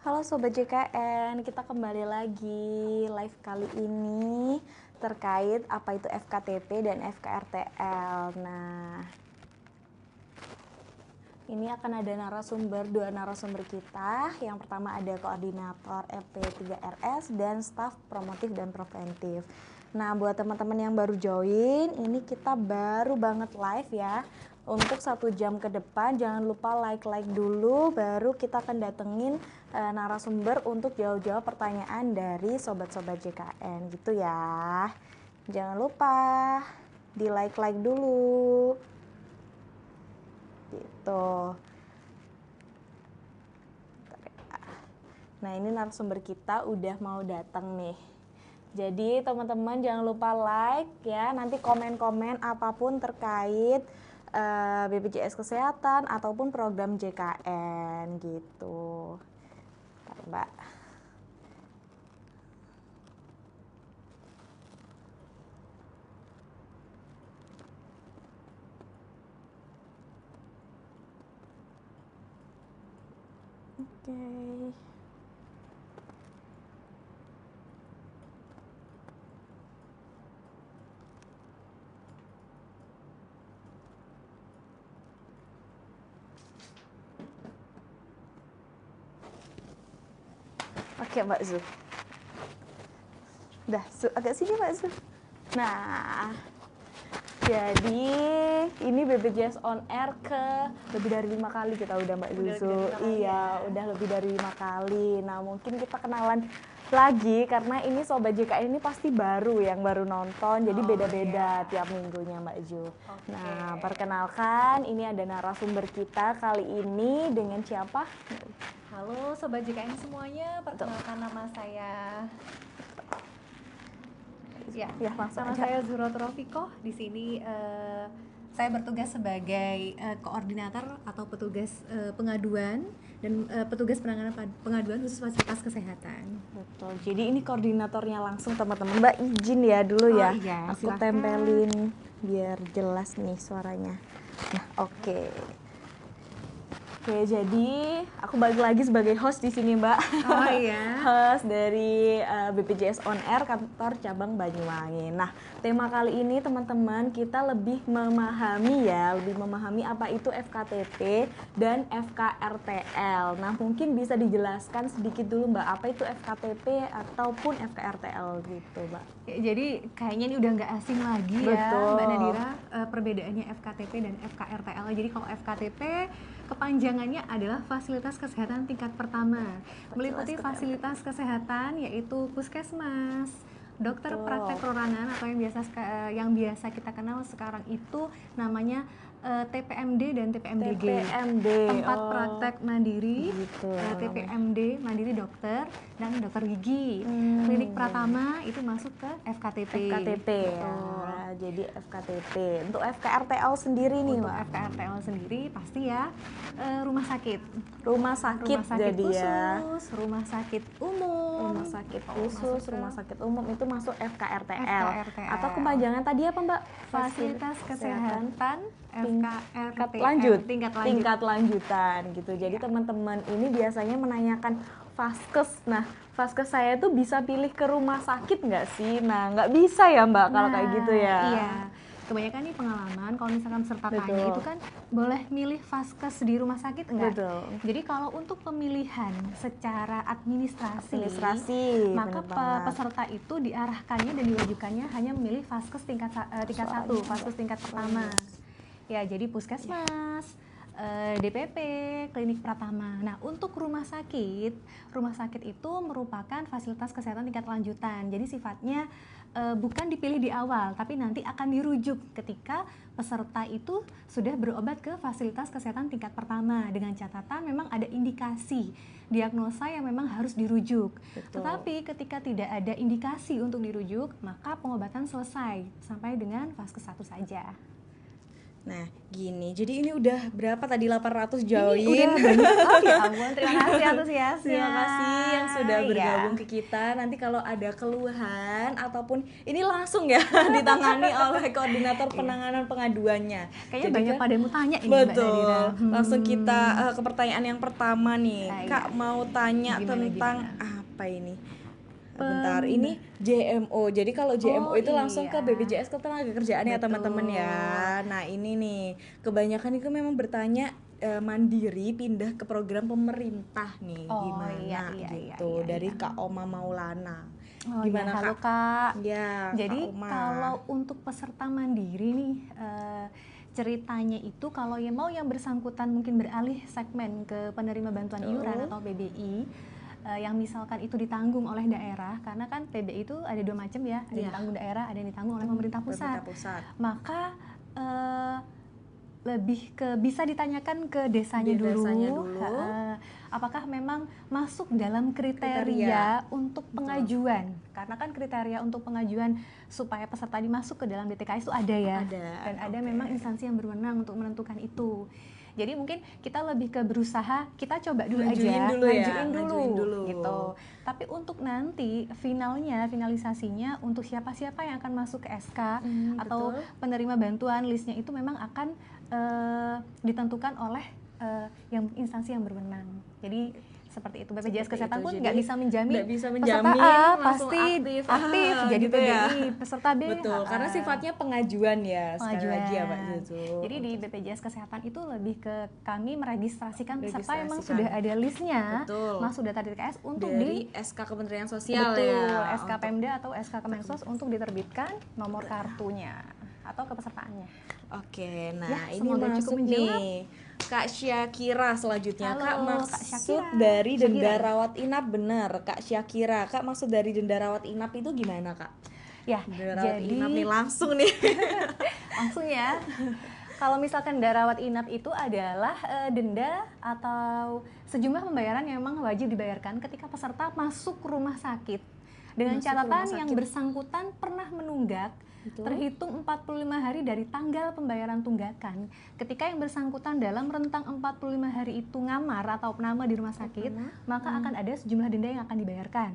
Halo Sobat JKN, kita kembali lagi live kali ini terkait apa itu FKTP dan FKRTL. Nah, ini akan ada dua narasumber kita. Yang pertama ada koordinator FP3RS dan staf promotif dan preventif. Nah, buat teman-teman yang baru join, ini kita baru banget live ya. Untuk 1 jam ke depan, jangan lupa like dulu, baru kita akan datengin narasumber untuk jawab-jawab pertanyaan dari sobat-sobat JKN gitu ya. Jangan lupa di like dulu. Gitu. Nah, ini narasumber kita udah mau datang nih. Jadi teman-teman jangan lupa like ya, nanti komen-komen apapun terkait BPJS Kesehatan ataupun program JKN gitu. Bentar, Mbak. Oke. Oke Mbak Zu. Udah, agak sini Mbak Zu. Nah, jadi ini BPJS on air ke lebih dari 5 kali kita udah Mbak Zuzu. Iya, udah lebih dari 5 kali. Nah, mungkin kita kenalan lagi karena ini Sobat JKN ini pasti baru yang baru nonton, jadi beda-beda tiap minggunya Mbak Ju. Nah, perkenalkan ini ada narasumber kita kali ini dengan siapa? Halo Sobat JKN semuanya, perkenalkan nama saya langsung nama aja. saya Zuro Trofiko. Di sini saya bertugas sebagai koordinator atau petugas pengaduan dan petugas penanganan pengaduan khusus fasilitas kesehatan. Betul. Jadi ini koordinatornya langsung teman-teman. Mbak izin ya dulu ya. Iya, Aku silakan. tempelin biar jelas nih suaranya. Nah, oke. Oke, jadi aku balik lagi sebagai host di sini, Mbak. Oh iya. Host dari BPJS On Air kantor cabang Banyuwangi. Nah, tema kali ini teman-teman kita lebih memahami apa itu FKTP dan FKRTL. Nah, mungkin bisa dijelaskan sedikit dulu, Mbak, apa itu FKTP ataupun FKRTL gitu, Mbak. Ya, jadi kayaknya ini udah nggak asing lagi. Betul. Ya, Mbak Nadira, perbedaannya FKTP dan FKRTL. Jadi kalau FKTP kepanjangannya adalah fasilitas kesehatan tingkat pertama, meliputi fasilitas kesehatan yaitu puskesmas, dokter praktek rorangan atau yang biasa kita kenal sekarang itu namanya TPMD dan TPMDG. Tempat praktek mandiri, gitu, TPMD mandiri dokter dan dokter gigi. Klinik Pratama itu masuk ke FKTP. FKTP ya. Jadi FKTP. Untuk FKRTL sendiri nih, Mbak. FKRTL sendiri pasti ya rumah sakit. Rumah sakit jadi khusus, ya. Rumah sakit umum. Rumah sakit khusus, rumah sakit umum itu masuk FKRTL. FKRTL. Atau kepanjangan tadi apa, Mbak? Fasilitas kesehatan tingkat lanjutan gitu. Jadi teman-teman ini biasanya menanyakan vaskes. Nah, vaskes saya tuh bisa pilih ke rumah sakit nggak sih? Nah, nggak bisa ya Mbak kalau kayak gitu ya. Iya. Kebanyakan nih pengalaman kalau misalkan peserta tanya itu kan boleh milih vaskes di rumah sakit enggak? Betul. Jadi kalau untuk pemilihan secara administrasi maka peserta itu diarahkannya dan diwajibkannya hanya memilih vaskes tingkat 1, vaskes tingkat pertama. Ya, jadi puskesmas, DPP, klinik Pratama. Nah, untuk rumah sakit itu merupakan fasilitas kesehatan tingkat lanjutan. Jadi sifatnya bukan dipilih di awal, tapi nanti akan dirujuk ketika peserta itu sudah berobat ke fasilitas kesehatan tingkat pertama dengan catatan memang ada indikasi diagnosa yang memang harus dirujuk. Betul. Tetapi ketika tidak ada indikasi untuk dirujuk, maka pengobatan selesai sampai dengan vaskes 1 saja. Nah, gini. Jadi ini udah berapa tadi 800 join. Ini udah banyak. Oh ya ampun, terima kasih antusiasnya. Terima kasih yang sudah bergabung ke kita. Nanti kalau ada keluhan ataupun ini langsung ya ditangani oleh koordinator penanganan pengaduannya. Kayaknya jadi banyak pada mau tanya ini. Betul. Langsung kita ke pertanyaan yang pertama nih. Kak mau tanya tentang apa ini? Bentar, ini JMO. Jadi kalau JMO itu langsung ke BPJS Ketenagakerjaan ya teman-teman ya. Nah ini nih, kebanyakan itu memang bertanya mandiri pindah ke program pemerintah nih, gimana gitu. Dari Kak Oma Maulana. Gimana halo Kak? Ya, jadi kalau untuk peserta mandiri nih, ceritanya itu kalau yang bersangkutan mungkin beralih segmen ke penerima bantuan iuran atau PBI, yang misalkan itu ditanggung oleh daerah, karena kan PBI itu ada dua macam ya, ada yang ditanggung daerah, ada yang ditanggung oleh pemerintah pusat. Maka lebih ke bisa ditanyakan ke desanya dulu. Apakah memang masuk dalam kriteria untuk pengajuan? Karena kan kriteria untuk pengajuan supaya peserta dimasuk ke dalam DTKS itu ada ya, dan ada memang instansi yang berwenang untuk menentukan itu. Jadi mungkin kita lebih ke berusaha, kita coba dulu ngajuin dulu gitu. Tapi untuk nanti finalisasinya untuk siapa-siapa yang akan masuk ke SK atau penerima bantuan, listnya itu memang akan ditentukan oleh yang instansi yang berwenang. Jadi seperti itu, BPJS Kesehatan pun nggak bisa menjamin peserta A pasti aktif jadi gitu PBI, peserta B. Betul, karena sifatnya pengajuan ya, sekali lagi ya Mbak Zuzu. Jadi di BPJS Kesehatan itu lebih ke kami meregistrasikan peserta yang memang sudah ada listnya, masuk data DTKS untuk dari SK Kementerian Sosial ya. SK Pemda atau SK Kemensos untuk diterbitkan nomor kartunya atau kepesertaannya. Oke, nah ini masuk nih Kak Syakira selanjutnya. Halo, Kak maksud dari denda rawat inap, benar Kak Syakira. Kak maksud dari denda rawat inap itu gimana Kak? Ya, denda rawat inap nih langsung nih. Langsung ya. Kalau misalkan denda rawat inap itu adalah denda atau sejumlah pembayaran yang memang wajib dibayarkan ketika peserta masuk rumah sakit. Dengan catatan yang bersangkutan pernah menunggak terhitung 45 hari dari tanggal pembayaran tunggakan. Ketika yang bersangkutan dalam rentang 45 hari itu ngamar atau nama di rumah sakit, maka akan ada sejumlah denda yang akan dibayarkan.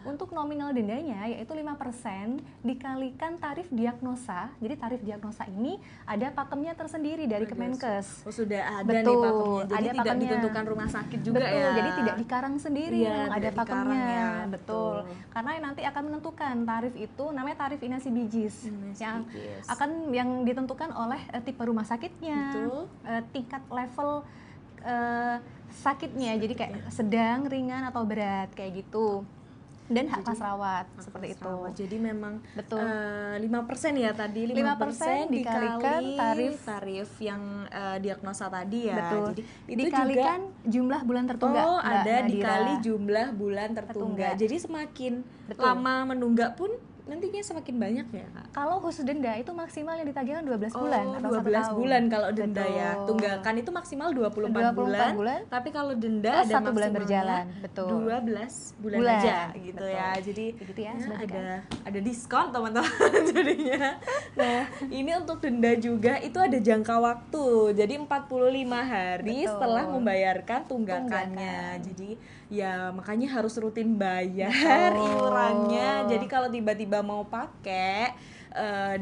Untuk nominal dendanya yaitu 5% dikalikan tarif diagnosa. Jadi tarif diagnosa ini ada pakemnya tersendiri dari Kemenkes. Sudah ada nih pakemnya. Jadi ada tidak ditentukan rumah sakit juga ya. Jadi tidak dikarang sendiri, ada pakemnya. Betul. Karena nanti akan menentukan tarif itu namanya tarif inasi bijis. Yang ditentukan oleh tipe rumah sakitnya, tingkat level sakitnya. Jadi kayak sedang, ringan atau berat kayak gitu. Dan hak pas rawat seperti itu. Jadi memang 5% ya tadi, 5% dikalikan tarif yang diagnosa tadi ya. Betul. Jadi itu dikalikan juga jumlah bulan tertunggak. Ada dikali jumlah bulan tertunggak. Jadi semakin lama menunggak pun nantinya semakin banyak ya Kak? Kalau khusus denda itu maksimal yang ditagihkan 12 bulan atau 12 bulan kalau denda ya. Tunggakan itu maksimal 24 bulan. Tapi kalau denda ada 1 bulan berjalan. 12 bulan aja gitu ya. Jadi ya, ada diskon teman-teman jadinya. Nah, ini untuk denda juga itu ada jangka waktu. Jadi 45 hari setelah membayarkan tunggakannya. Jadi ya makanya harus rutin bayar iurannya. Jadi kalau tiba-tiba mau pakai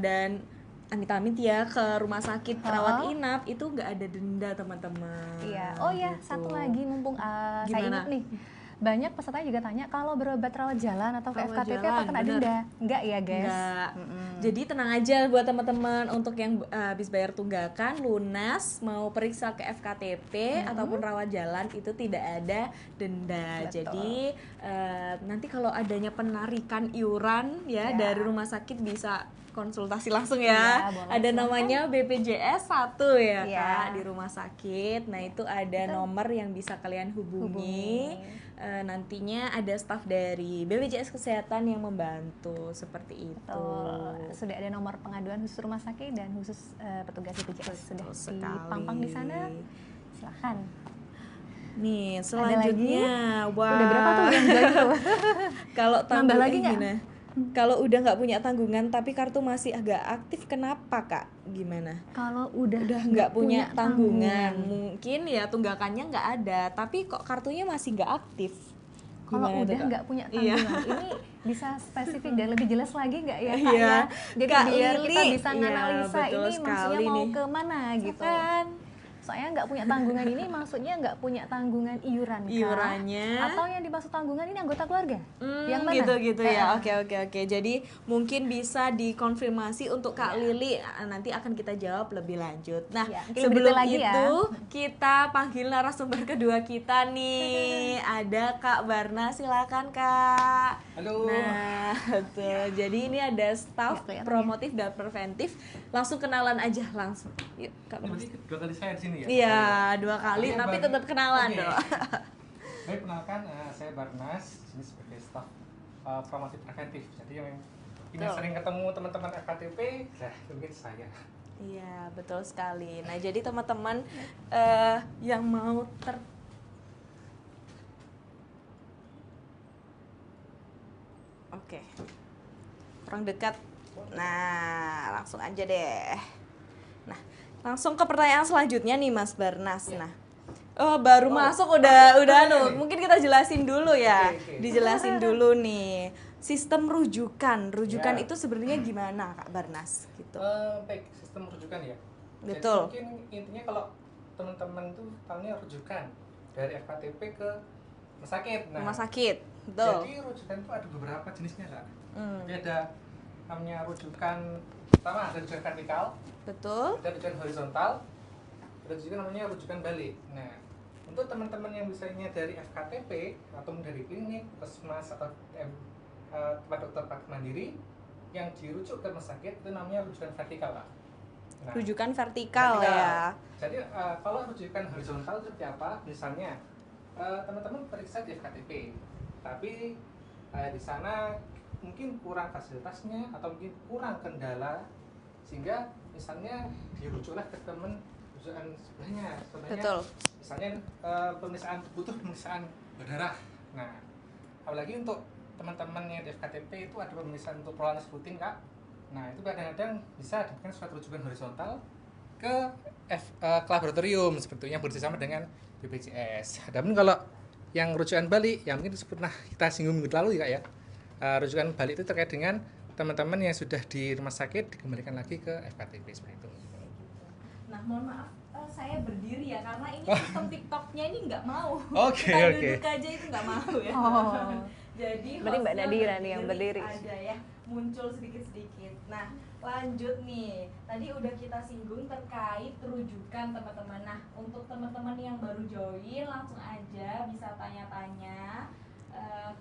dan amit-amit ya ke rumah sakit rawat inap itu nggak ada denda teman-teman. Iya. Oh ya gitu. Satu lagi mumpung saya ingat nih, banyak peserta juga tanya kalau berobat rawat jalan atau FKTP apa kena denda? Enggak ya guys? Enggak. Jadi tenang aja buat teman-teman untuk yang habis bayar tunggakan lunas mau periksa ke FKTP ataupun rawat jalan itu tidak ada denda. Betul. Jadi nanti kalau adanya penarikan iuran ya dari rumah sakit bisa konsultasi langsung ya. Ada namanya BPJS 1 ya Kak di rumah sakit. Nah itu ada nomor yang bisa kalian hubungi. Nantinya ada staf dari BPJS Kesehatan yang membantu seperti itu. Betul. Sudah ada nomor pengaduan khusus rumah sakit dan khusus petugas BPJS sudah dipampang di sana. Silahkan. Nih selanjutnya, wow. Udah berapa tuh yang join tuh? Kalau tambah lagi nggak? Kalau udah nggak punya tanggungan tapi kartu masih agak aktif, kenapa Kak? Gimana? Kalau udah nggak punya tanggungan, mungkin ya tunggakannya nggak ada, tapi kok kartunya masih nggak aktif. Kalau Gimana udah tuh, Kak? nggak punya Iya. tanggungan, ini bisa spesifik dan lebih jelas lagi nggak ya Kak Iya. ya? Jadi Kak biar Lili, kita bisa iya, nganalisa betul ini maksudnya sekali mau nih. kemana gitu. Kan? Soalnya nggak punya tanggungan ini maksudnya nggak punya tanggungan iuran kah? Iurannya. Atau yang dimaksud tanggungan ini anggota keluarga? Yang mana? Gitu ya. Oke. Jadi mungkin bisa dikonfirmasi untuk Kak Lili, nanti akan kita jawab lebih lanjut. Nah, Ya, mungkin sebelum lagi itu ya. kita panggil narasumber kedua kita nih. Ada Kak Barna, silakan Kak. Halo. Nah, betul. Jadi ini ada staf Ya, kelihatan promotif dan preventif. Langsung kenalan aja langsung. Yuk, Kak Barna. Berarti dua kali saya di sini ya? Iya, 2 kali, Saya tapi Bar- tetap kenalan Oke. dong. Baik, kenalkan saya Barnas, ini sebagai staf promotif preventif. Jadi yang ini Betul. sering ketemu teman-teman FKTP, nah mungkin saya. Iya, betul sekali. Nah, jadi teman-teman yang mau Oke. Kurang dekat. Nah, langsung aja deh. Nah, langsung ke pertanyaan selanjutnya nih Mas Barnas. Iya. Nah, baru masuk udah nih. mungkin kita jelasin dulu ya. Oke. Dijelasin dulu nih. Sistem rujukan Ya. itu sebenarnya gimana Kak Barnas gitu. Baik, sistem rujukan ya. Betul. Jadi mungkin intinya kalau teman-teman tuh tahunya rujukan dari FKTP ke rumah sakit. Nah, Rumah sakit. Betul. jadi rujukan itu ada beberapa jenisnya Kak. Hmm, Jadi ada namanya rujukan pertama, ada rujukan vertikal, betul. ada rujukan horizontal, ada juga namanya rujukan balik. Nah, untuk teman-teman yang misalnya dari FKTP atau dari klinik, puskesmas atau tempat dokter praktik mandiri yang dirujuk ke rumah sakit itu namanya rujukan vertikal, Pak. Nah, Rujukan vertikal ya. Jadi kalau rujukan horizontal itu seperti apa? Misalnya teman-teman periksa di FKTP, tapi di sana mungkin kurang fasilitasnya atau mungkin kurang kendala sehingga misalnya dirujuklah ke teman rujukan sebelahnya. Contohnya, Betul. misalnya butuh pemeriksaan berdarah. Nah, apalagi untuk teman-teman yang di FKTP itu ada pemeriksaan untuk prolanis rutin, Kak. Nah, itu kadang-kadang bisa diberikan suatu rujukan horizontal ke laboratorium seperti itu yang bekerjasama dengan BPJS. Adapun kalau yang rujukan balik, yang mungkin pernah kita singgung minggu lalu ya, rujukan balik itu terkait dengan teman-teman yang sudah di rumah sakit dikembalikan lagi ke FKTP seperti itu. Nah, mohon maaf, saya berdiri ya karena ini sistem TikToknya ini nggak mau. Oke, Kita oke. duduk aja itu nggak mau ya. Oh. Jadi Berarti Mbak hostnya Nadira nih yang berdiri. aja ya, muncul sedikit-sedikit. Nah, lanjut nih. Tadi udah kita singgung terkait rujukan teman-teman. Nah, untuk teman-teman yang baru join langsung aja bisa tanya-tanya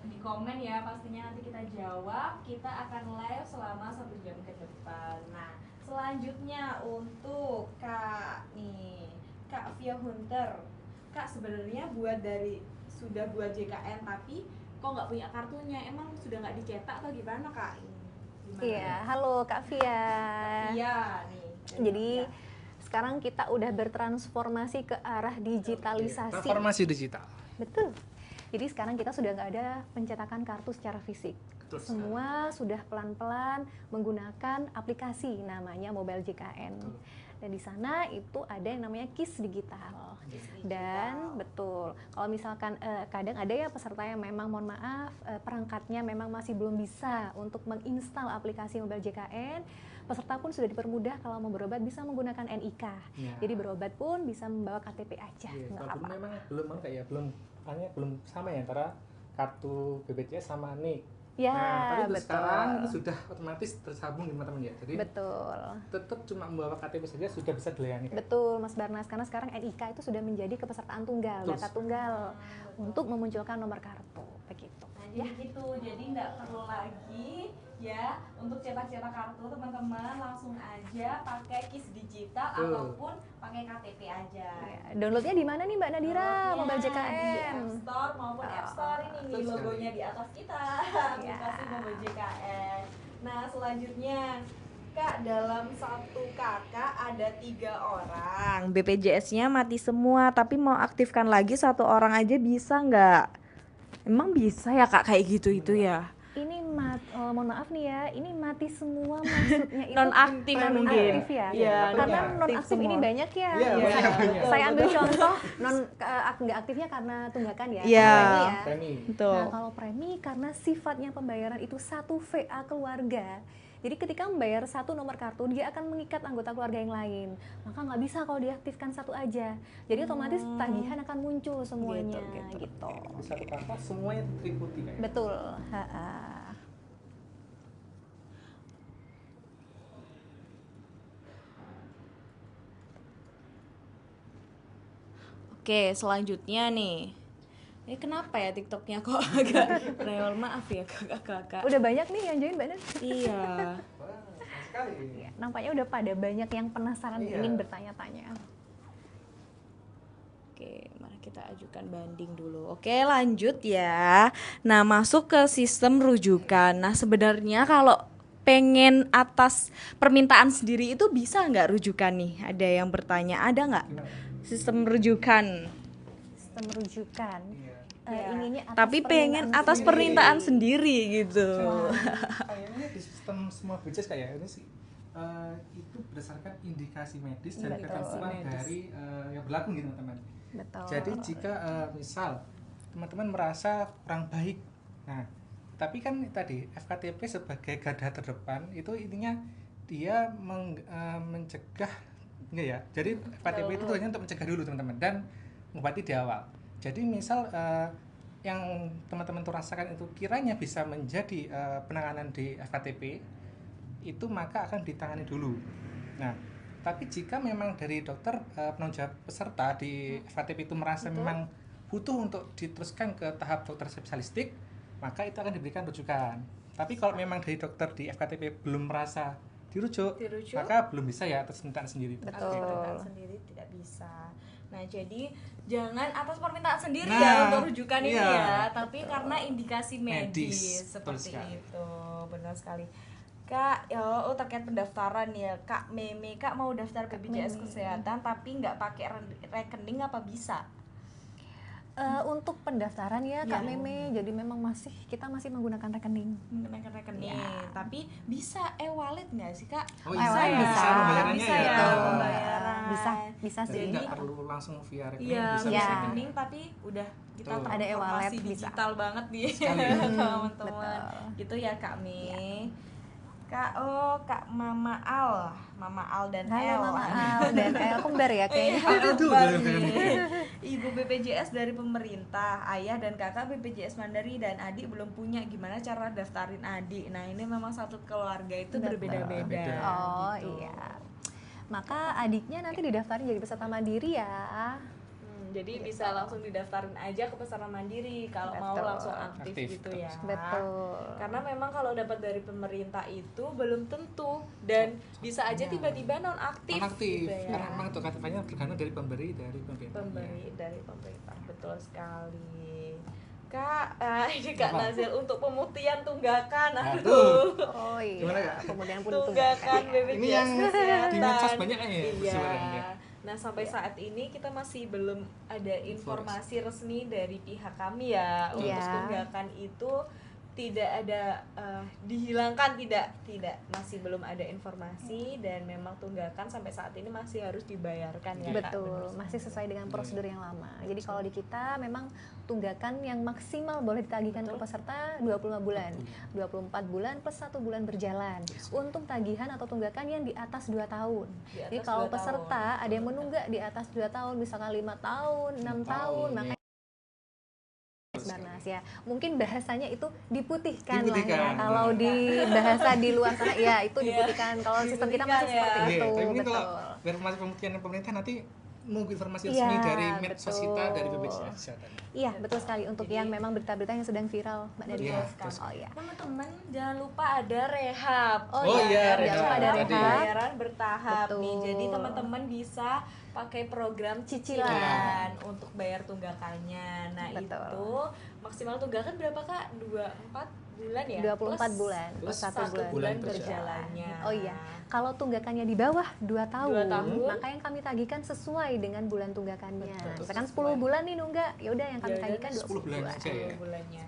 di komen ya, pastinya nanti kita jawab. Kita akan live selama 1 jam ke depan. Nah, selanjutnya untuk Kak Via Hunter. Kak, sebenarnya sudah buat JKN tapi kok nggak punya kartunya, emang sudah nggak dicetak atau gimana Kak? Gimana? Iya, halo Kak Via. Iya nih. Jadi sekarang kita udah bertransformasi ke arah digitalisasi. Transformasi digital. Betul. Jadi sekarang kita sudah nggak ada pencetakan kartu secara fisik. Betul sekali. Semua sudah pelan-pelan menggunakan aplikasi namanya Mobile JKN. Betul. Dan di sana itu ada yang namanya KIS digital. Dan betul, kalau misalkan kadang ada ya peserta yang memang mohon maaf perangkatnya memang masih belum bisa untuk menginstal aplikasi Mobile JKN. Peserta pun sudah dipermudah kalau mau berobat bisa menggunakan NIK. Ya. Jadi berobat pun bisa membawa KTP aja, Iya, nggak kalau dulu apa-apa. memang belum sama ya antara kartu BPJS sama NIK. Ya, Nah, tapi betul. sekarang sudah otomatis tersambung teman-teman ya. Jadi Betul. tetap cuma membawa KTP saja sudah bisa dilayani. Kak. Betul, Mas Barnas, karena sekarang NIK itu sudah menjadi kepesertaan tunggal, Betul. data tunggal untuk memunculkan nomor kartu, begitu. Nah, jadi gitu, jadi nggak perlu lagi ya untuk cetak-cetak kartu teman-teman, langsung aja pakai KIS digital Betul. ataupun pakai KTP aja. Ya, downloadnya di mana nih Mbak Nadira, Downloadnya Mobile di JKN? App Store maupun App Store ini nih, betul sekali. logonya di atas kita, Ya. aplikasi Mobile JKN. Nah, selanjutnya Kak, dalam satu kakak ada 3 orang. BPJS-nya mati semua, tapi mau aktifkan lagi 1 orang aja bisa nggak? Emang bisa ya Kak kayak gitu itu ya? Ini mohon maaf nih ya, ini mati semua maksudnya itu Non-aktif mungkin. ya. Iya, Karena betul. non-aktif ini banyak ya. Iya, banyak. Saya ambil contoh nggak aktifnya karena tunggakan ya. Iya. Premi ya. Premi. Betul. Nah, kalau premi karena sifatnya pembayaran itu satu VA keluarga. Jadi ketika membayar satu nomor kartu, dia akan mengikat anggota keluarga yang lain. Maka nggak bisa kalau diaktifkan satu aja. Jadi otomatis tagihan akan muncul semuanya gitu. Di satu kata semuanya terikuti kayak. Betul. Oke, selanjutnya nih. Ini kenapa ya TikToknya kok agak rewel, maaf ya kakak-kakak. Udah banyak nih yang join Mbak Nan. Iya. Wah, senang sekali. Ya, nampaknya udah pada banyak yang penasaran Iya. ingin bertanya-tanya. Oke, mari kita ajukan banding dulu. Oke, lanjut ya. Nah, masuk ke sistem rujukan. Nah, sebenarnya kalau pengen atas permintaan sendiri itu bisa nggak rujukan nih? Ada yang bertanya, ada nggak sistem rujukan? Sistem rujukan. Iya. Inginnya atas Tapi pengen atas permintaan sendiri gitu. Kayaknya di sistem semua BPJS kayak ini sih itu berdasarkan indikasi medis dan Betul. ketentuan dari yang berlaku gitu teman-teman. Betul. Jadi jika misal teman-teman merasa kurang baik, nah tapi kan tadi FKTP sebagai garda terdepan itu intinya dia mencegah enggak ya. Jadi FKTP itu hanya untuk mencegah dulu teman-teman dan mengobati di awal. Jadi misal yang teman-teman tuh rasakan itu kiranya bisa menjadi penanganan di FKTP itu maka akan ditangani dulu. Nah, tapi jika memang dari dokter penanggung jawab peserta di FKTP itu merasa memang butuh untuk diteruskan ke tahap dokter spesialistik, maka itu akan diberikan rujukan. Tapi kalau memang dari dokter di FKTP belum merasa dirujuk, maka belum bisa ya atas permintaan sendiri. Betul. Permintaan sendiri tidak bisa. Nah, jadi jangan atas permintaan sendiri Nah, ya untuk rujukan ini iya. ya, tapi karena indikasi medis, Medis, betul seperti sekali. itu. Benar sekali. Kak, terkait pendaftaran ya, Kak Meme, Kak mau daftar BPJS Kesehatan tapi nggak pakai rekening apa bisa? Untuk pendaftaran ya Kak Meme, jadi memang kita masih menggunakan rekening. Menggunakan rekening, Ya. tapi bisa e-wallet nggak sih Kak? Oh, bisa bisa, ya. bisa pembayarannya Bisa ya. ya, Oh. pembayaran. Bisa Jadi sih. nggak perlu langsung via rekening, Iya, bisa bisa Ya. rekening tapi udah kita Betul. Ada e-wallet, transformasi bisa. digital banget nih Sekali. teman-teman. Betul. Gitu ya Kak Mi. Kak Mama Al dan Halo El. Mama Al dan El kembar ya kayaknya. Aduh, Kembali. jangan. Ibu BPJS dari pemerintah, ayah dan kakak BPJS Mandiri dan adik belum punya, gimana cara daftarin adik? Nah, ini memang satu keluarga itu Betul. berbeda-beda. Beda. Oh gitu. iya. Maka adiknya nanti didaftarin jadi peserta mandiri ya. Jadi bisa langsung didaftarin aja ke peserta mandiri kalau mau Betul. langsung aktif gitu Betul. ya. Betul. Karena memang kalau dapat dari pemerintah itu belum tentu dan bisa aja tiba-tiba non aktif. Aktif. Gitu ya. Karena memang untuk KTP-nya tergantung dari pemberi dari pemerintah. Pemberi dari pemerintah, betul sekali. Kak, ini Kak Apa? Nazil untuk pemutihan tunggakan, Aduh. Oh iya. Gimana, Kak? Kemudian pun tunggakan BPJS Ini yang Kesehatan. di medsos banyak kan ya, Iya. sebenarnya. Nah, sampai saat ini kita masih belum ada informasi resmi dari pihak kami ya untuk Iya. tunggakan itu tidak ada dihilangkan, tidak masih belum ada informasi dan memang tunggakan sampai saat ini masih harus dibayarkan ya Kak. Betul, masih sesuai dengan prosedur yang lama. Jadi kalau di kita memang tunggakan yang maksimal boleh ditagihkan ke peserta 25 bulan. 24 bulan plus 1 bulan berjalan. Untuk tagihan atau tunggakan yang di atas 2 tahun. Di atas Jadi kalau 2 peserta ada yang menunggak di atas 2 tahun, misalkan 5 tahun, 6 tahun, maka Barnas ya. Mungkin bahasanya itu diputihkan, lah ya. Diputihkan. Kalau di bahasa di luar sana ya itu diputihkan. Kalau sistem kita masih Diputihkan seperti ya. Iya, itu. tapi ini Betul. kalau informasi pemutihan pemerintah nanti nunggu informasi Iya, resmi dari medsos kita dari betul. BPJS Kesehatan. Iya, betul sekali untuk Jadi- yang memang berita-berita yang sedang viral, Mbak Nadia. Iya, Oh iya. Teman-teman jangan lupa ada rehab. Oh iya, jangan lupa ada rehab. rehab. Pembayaran bertahap Betul. nih. Jadi teman-teman bisa pakai program Cicilan. cicilan untuk bayar tunggakannya. Nah, Betul. itu maksimal tunggakan berapa Kak? 24 bulan ya? 24 Plus bulan plus 1 1 bulan. bulan berjalan. berjalannya. Oh iya, kalau tunggakannya di bawah 2 tahun, 2 tahun. maka yang kami tagihkan sesuai dengan bulan tunggakannya. Betul, Misalkan sesuai. 10 bulan nih nunggak, ya udah yang kami Ya udah, tagihkan 10 bulan aja ya. 10 bulannya.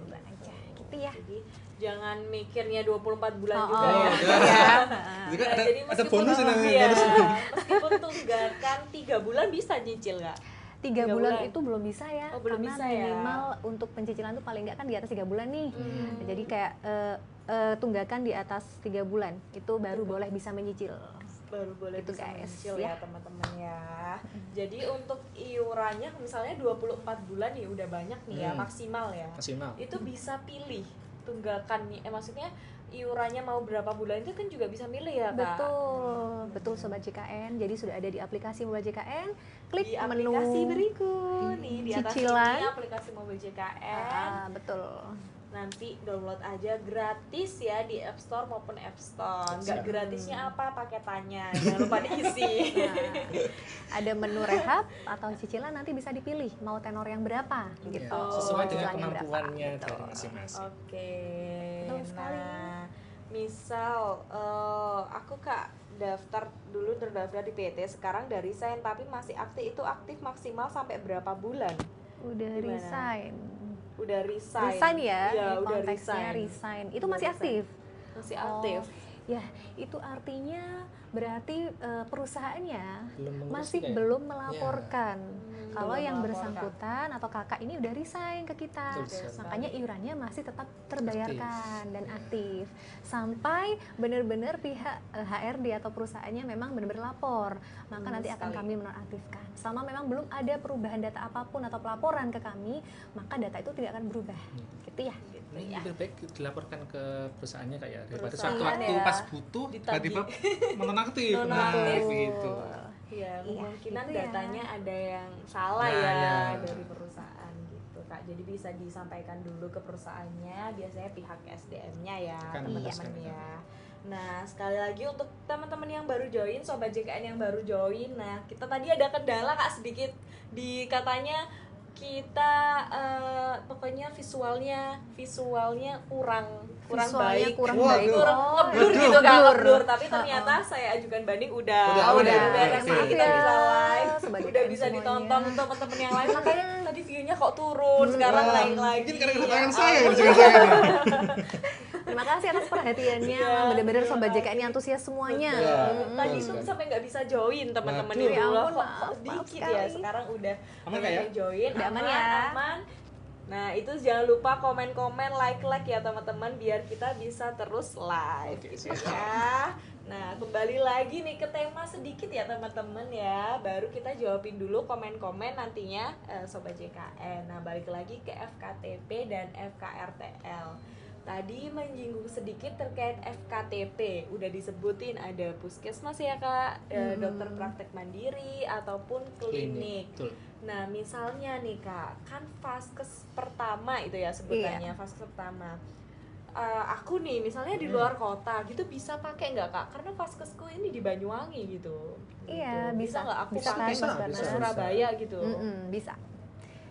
Gitu Iya. Jadi jangan mikirnya 24 bulan juga Oh, ya. iya. Jadi kan Nah, jadi ada meskipun bonus ini namanya. iya, meskipun tunggakan 3 bulan bisa nyicil nggak? 3 bulan itu belum bisa ya, Oh, belum karena bisa ya. minimal untuk pencicilan tuh paling nggak kan di atas 3 bulan nih. Jadi kayak tunggakan di atas 3 bulan itu baru boleh bisa menyicil. Baru boleh Itu, bisa guys, menyicil ya. ya teman-teman ya. Jadi untuk iurannya misalnya 24 bulan nih udah banyak nih ya, maksimal ya. Maksimal. Itu bisa pilih tunggakan maksudnya iurannya mau berapa bulan itu kan juga bisa milih ya Kak. Betul Sobat JKN. Jadi sudah ada di aplikasi Mobile JKN. Klik Di menu aplikasi berikut nih di atas cicilan. ini aplikasi Mobile JKN. Betul. Nanti download aja gratis ya di App Store maupun App Store. Nggak gratisnya apa paketannya, jangan lupa diisi. Ada menu rehab atau cicilan nanti bisa dipilih mau tenor yang berapa gitu. Ya, sesuai dengan Cicilannya berapa, kemampuannya betul. dari masing-masing. Oke. Betul sekali. Nah, misal aku Kak terdaftar di PT, sekarang udah resign tapi masih aktif, itu aktif maksimal sampai berapa bulan? Udah Gimana? resign. Udah resign. Resign ya, Iya, ini udah konteksnya resign. resign. Itu Udah masih resign. aktif. Masih aktif. Ya, itu artinya berarti perusahaannya Belum mengurus masih ya? belum melaporkan. Kalau belum yang melaporkan. bersangkutan atau kakak ini udah resign ke kita, Betul. makanya iurannya masih tetap terbayarkan dan aktif sampai benar-benar pihak HRD atau perusahaannya memang benar-benar lapor, maka nanti akan sekali. kami menonaktifkan. Selama memang belum ada perubahan data apapun atau pelaporan ke kami, maka data itu tidak akan berubah, gitu ya. Ini lebih baik dilaporkan ke perusahaannya kayak daripada Perusahaan sewaktu-waktu ya. pas butuh Ditagih. tiba-tiba nonaktif. Nonaktif. gitu. Ya, Iya, kemungkinan gitu ya. datanya ada yang salah Nah, ya ya. dari perusahaan gitu Kak. Jadi bisa disampaikan dulu ke perusahaannya, biasanya pihak SDM-nya ya, Akan teman-teman meneruskan ya. Nah, sekali lagi untuk teman-teman yang baru join, Sobat JKN yang baru join. Nah, kita tadi ada kendala Kak sedikit di katanya kita pokoknya visualnya kurang Visualnya baik, kurang Wah, baik. kurang Oh, ngeblur iya. gitu Kak, Ngeblur. ngeblur. Tapi ternyata saya ajukan banding udah Udah, beres oke. nih, kita bisa live, Sobat udah JKN bisa semuanya. ditonton untuk teman-teman yang lain. Makanya tadi view-nya kok turun, sekarang Wah, naik lagi. Mungkin karena tangan Ya saya ampun. jangan saya. Terima kasih atas perhatiannya, Iya, benar-benar terima Sobat kasih. JKN yang antusias semuanya. Iya. Tadi Betul tuh sekali. sampai nggak bisa join teman-teman Waduh. ini Ya dulu ampun, kok maaf dikit sekali. ya, sekarang udah Aman nggak ya? join, Udah aman ya? aman. Nah itu jangan lupa komen-komen, like ya teman-teman biar kita bisa terus live Oke, gitu siap. ya. Nah kembali lagi nih ke tema sedikit ya teman-teman ya. Baru kita jawabin dulu komen-komen nantinya Sobat JKN. Nah balik lagi ke FKTP dan FKRTL. Tadi menyinggung sedikit terkait FKTP, udah disebutin ada puskesmas ya Kak, dokter praktek mandiri ataupun klinik. Betul. Nah misalnya nih Kak, kan vaskes pertama itu ya sebutannya, vaskes pertama. Aku nih misalnya di luar kota gitu bisa pakai nggak Kak? Karena vaskesku ini di Banyuwangi gitu. Iya, Gitu. bisa. nggak aku Bisa, pakai bisa, ke bisa. Surabaya gitu? Bisa.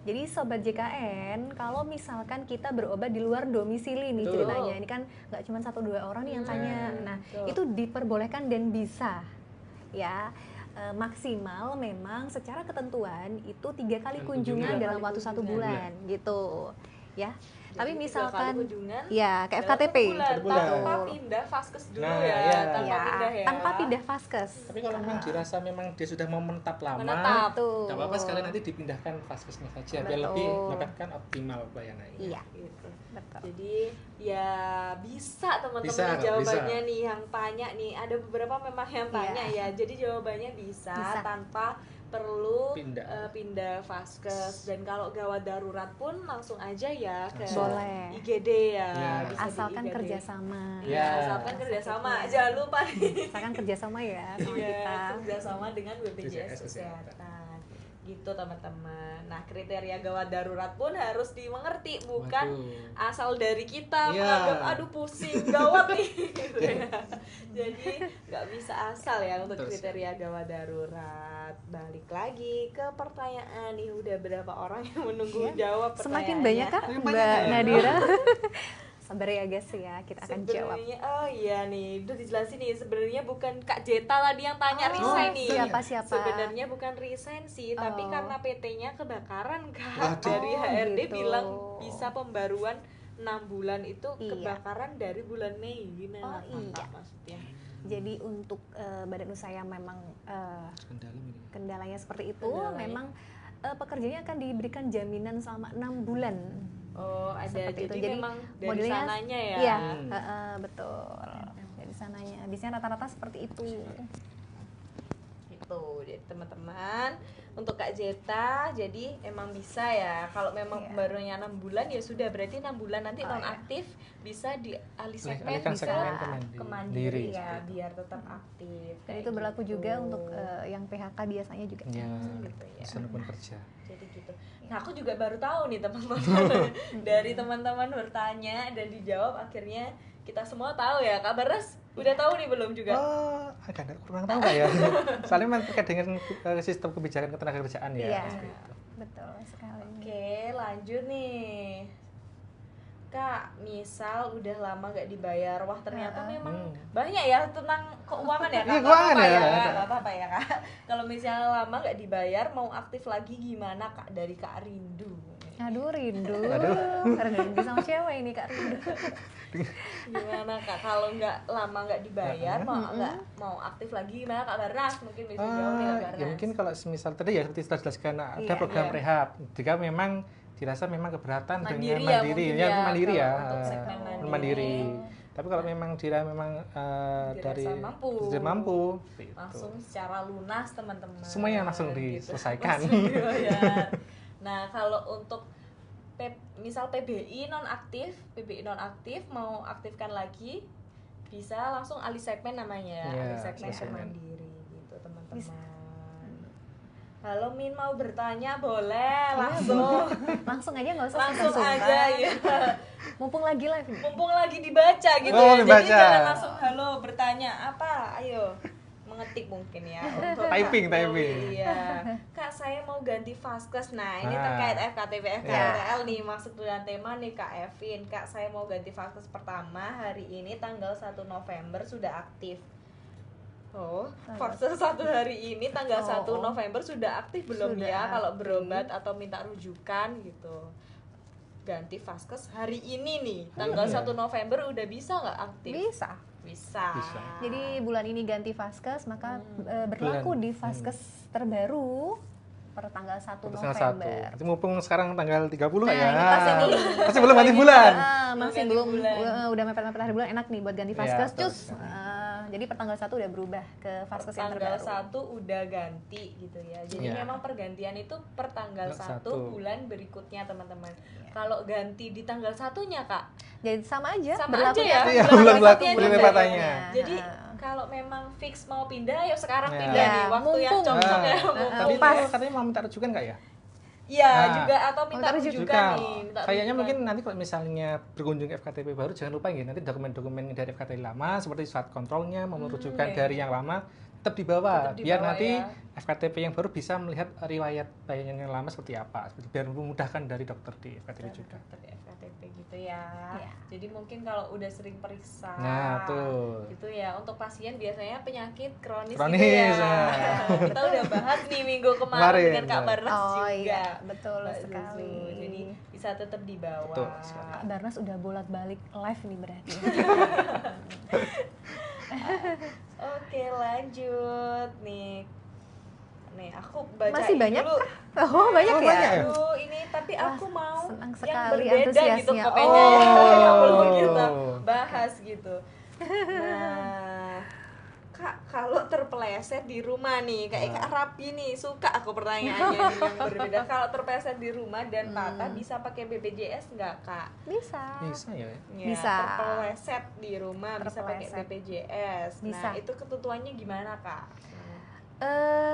Jadi Sobat JKN, kalau misalkan kita berobat di luar domisili nih Betul. ceritanya, ini kan nggak cuma 1-2 orang nih yang tanya. Nah, betul. itu diperbolehkan dan bisa, ya. Maksimal memang secara ketentuan itu 3 kali Dan kunjungan kunjungan. dalam waktu 1 bulan, gitu, ya. Tapi Jadi 3 misalkan, kali kunjungan ya ke dalam FKTP, 1 bulan, Satu bulan. tanpa pindah vaskes dulu Nah, ya, iya. tanpa ya, pindah ya. tanpa pindah vaskes. Tapi kalau memang dirasa memang dia sudah mau menetap lama, Menetap. Tuh. tidak apa-apa sekalian nanti dipindahkan vaskesnya saja biar Betul. lebih mendapatkan optimal pelayanannya. Iya, Gitu. betul. Jadi ya bisa teman-teman Bisa, Kak, jawabannya bisa. nih yang tanya nih, ada beberapa memang yang tanya ya. Jadi jawabannya bisa. Bisa. Tanpa perlu Pindah. pindah vaskes, dan kalau gawat darurat pun langsung aja ya ke Boleh. IGD ya. Ya. Bisa di Asalkan IGD. kerjasama. Ya, Ya. asalkan kerjasama. Jangan lupa nih. Asalkan kerjasama ya sama Iya, kita. kerjasama dengan BPJS BPJS Kesehatan. Gitu teman-teman. Nah kriteria gawat darurat pun harus dimengerti, bukan Waduh. asal dari kita Iya. menganggap aduh pusing gawat nih gitu ya. Jadi nggak bisa asal ya untuk Betul kriteria gawat darurat. Balik lagi ke pertanyaan nih, udah berapa orang yang menunggu jawab pertanyaannya? Semakin banyak kak Semakin Mbak banyak ya? Nadira. Sabar ya guys ya, kita akan jawab. Sebenarnya oh iya nih, udah dijelasin nih, sebenarnya bukan Kak Jeta tadi yang tanya Oh, resign nih. siapa? Sebenarnya bukan resign sih, tapi Oh. karena PT-nya kebakaran Kak. Waduh. Dari Oh, HRD gitu. bilang bisa pembaruan 6 bulan itu Iya. kebakaran dari bulan Mei gimana Oh, iya. Kak, maksudnya? Jadi untuk badan usaha yang memang kendalanya seperti itu, Kendalanya. memang pekerjanya akan diberikan jaminan selama 6 bulan. Oh, ada Seperti jadi itu. Jadi memang dari modelnya- sananya ya. Iya, betul. Dari sananya. Biasanya rata-rata seperti itu. Gitu. Jadi teman-teman, untuk Kak Zeta jadi emang bisa ya. Kalau memang Iya. barunya 6 bulan ya sudah, berarti 6 bulan nanti Oh, non iya. aktif bisa dialih segmen, Alihkan bisa segmen ke ke mandiri mandiri, ya, seperti itu. biar tetap aktif. Dan Kayak itu berlaku gitu. juga untuk yang PHK biasanya juga. Ya, gitu ya. bisa pun kerja. Jadi gitu. Nah, aku juga baru tahu nih teman-teman. Dari teman-teman bertanya dan dijawab, akhirnya kita semua tahu ya. Kak Baras udah tahu nih belum juga? Oh, agak kurang tahu nggak ya? Soalnya memang terkait dengan sistem kebijakan ketenagakerjaan ya. Iya. seperti itu. Betul sekali. Oke, lanjut nih. Kak, misal udah lama gak dibayar, wah ternyata memang banyak ya tentang keuangan ya Kak. Iya, Nggak keuangan apa-apa ya. Nggak apa-apa ya Kak. Kalau misalnya lama gak dibayar, mau aktif lagi gimana Kak? Dari Kak Rindu. Aduh, rindu. Aduh. Rindu sama siapa ini Kak Rindu? Gimana Kak? Kalau nggak lama nggak dibayar, mau aktif lagi gimana Kak Barnas? Mungkin bisa jawab nih Kak Barnas. Ya mungkin kalau semisal tadi ya seperti sudah dijelaskan ada Iya. program Iya. rehab. Jika memang dirasa memang keberatan Mandiri dengan ya, mandiri, mungkin ya, ya, mandiri ya, kalau untuk segmen mandiri. mandiri. Tapi kalau memang dia memang Dirasa dari mampu. tidak mampu, seperti itu. Langsung secara lunas teman-teman. Semuanya langsung diselesaikan. Langsung dibayar. Nah, kalau untuk misal PBI nonaktif mau aktifkan lagi, bisa langsung alih segmen namanya ya, Iya, alih segmen ke segmen. mandiri gitu teman-teman. Bisa. Halo Min, mau bertanya boleh langsung Langsung aja nggak usah langsung sungkan-sungkan. aja ya. Mumpung lagi live nih. Mumpung lagi dibaca gitu Oh, ya. Jadi dibaca. jangan langsung halo bertanya apa, ayo mengetik mungkin ya untuk Typing, Kak typing. Dewi, iya. Kak saya mau ganti Vaskes. Nah ini Ah. terkait FKTP Ya. FKRL nih, masuk dengan tema nih Kak Evin. Kak saya mau ganti Vaskes pertama hari ini tanggal 1 November sudah aktif. Oh, Vaskes 1 hari ini tanggal 1 November sudah aktif belum Sudah ya kalau aktif. berobat atau minta rujukan gitu. Ganti Vaskes hari ini nih tanggal Iya. 1 November udah bisa nggak aktif? Bisa. Bisa. Jadi bulan ini ganti Vaskes, maka berlaku Bulan. di Vaskes terbaru per tanggal 1 Tanggal 1. November. Berarti mumpung sekarang tanggal 30 Nah, ya. ini pasti nih. Masih belum ganti bulan. Masih ganti belum bulan. udah mepet-mepet hari bulan, enak nih buat ganti Iya, Vaskes, betul cus. sekali. Jadi per tanggal 1 udah berubah ke Vaskes yang Tanggal terbaru. 1 udah ganti gitu ya. Jadi Iya. memang pergantian itu per tanggal Tanggal 1 1. bulan berikutnya teman-teman. Kalau ganti di tanggal 1-nya Kak, Jadi sama aja, sama berlaku aja ya. Iya, bulan bulan berikutnya bulan juga. berikutnya. Jadi kalau memang fix mau pindah, yuk sekarang Ya. pindah nih. Ya, Waktu yang mumpung. cocok ya. Tadi Pas. katanya mau minta rujukan nggak ya? Iya, Nah, juga atau minta minta rujukan Rujukan. nih. Minta Kayaknya rujukan. mungkin nanti kalau misalnya berkunjung ke FKTP baru jangan lupa ya nanti dokumen-dokumen dari FKTP lama seperti surat kontrolnya mau rujukan iya. dari yang lama tetap dibawa Tetap biar dibawa nanti ya. FKTP yang baru bisa melihat riwayat bayangan yang lama seperti apa biar memudahkan dari dokter di FKTP juga. Dokter di FKTP gitu ya. Iya. Jadi mungkin kalau udah sering periksa. Nah, tuh. Gitu ya. Untuk pasien biasanya penyakit kronis, Kronis, gitu ya. ya. Kita udah bahas nih minggu kemarin Kemarin, dengan Kak ya. Barnas Oh juga. iya, betul Mbak sekali. Zuzu. Jadi bisa tetap dibawa. Betul sekali. Kak Barnas udah bolak-balik live nih berarti. Oke, lanjut nih. Nih, aku baca Masih banyak dulu. Oh, banyak Oh, ya? banyak ya? Aduh, ini tapi aku mau senang yang sekali berbeda gitu antusiasnya. pokoknya Oh. yang perlu kita bahas gitu. Nah, Kak, kalau terpeleset di rumah nih, kayak Kak Rapi nih, suka aku pertanyaannya ini yang berbeda. Kalau terpeleset di rumah dan patah bisa pakai BPJS nggak, Kak? Bisa. Bisa ya. Ya, Bisa. terpeleset di rumah bisa pakai Terpeleset. BPJS. Bisa. Nah, itu ketentuannya gimana, Kak?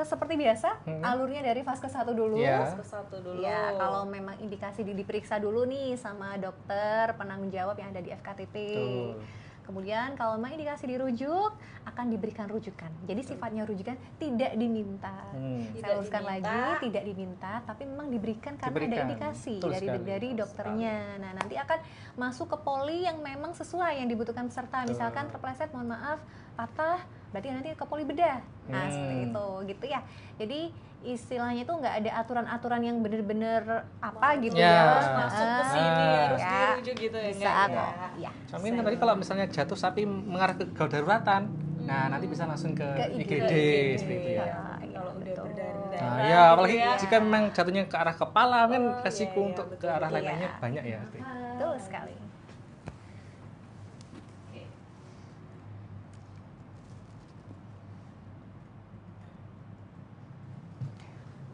Seperti biasa, alurnya dari Vaskes 1 dulu. Iya. Ke satu dulu. Ya, kalau memang indikasi diperiksa dulu nih sama dokter penanggung jawab yang ada di FKTP. Betul. Kemudian kalau memang indikasi dirujuk, akan diberikan rujukan. Jadi sifatnya rujukan tidak diminta. Tidak Saya luruskan diminta. lagi, tidak diminta, tapi memang diberikan karena ada Diberikan. indikasi Betul dari sekali. dokternya. Nah, nanti akan masuk ke poli yang memang sesuai yang dibutuhkan peserta. Misalkan terpeleset, mohon maaf, patah, berarti nanti ke poli bedah. Nah, seperti itu, gitu ya. Jadi istilahnya itu nggak ada aturan-aturan yang bener-bener apa gitu Ya. ya. Harus masuk ke sini, harus ya. dirujuk gitu ya? Bisa Enggak kok. ya? Ya. Kami kan tadi kalau misalnya jatuh sapi mengarah ke gawat daruratan, nah nanti bisa langsung ke IGD seperti itu ya. Kalau udah betul. berdarah-darah Nah, gitu ya apalagi ya. jika memang jatuhnya ke arah kepala kan Oh, resiko iya, untuk betul, ke arah betul. lain-lainnya banyak ya. Betul sekali.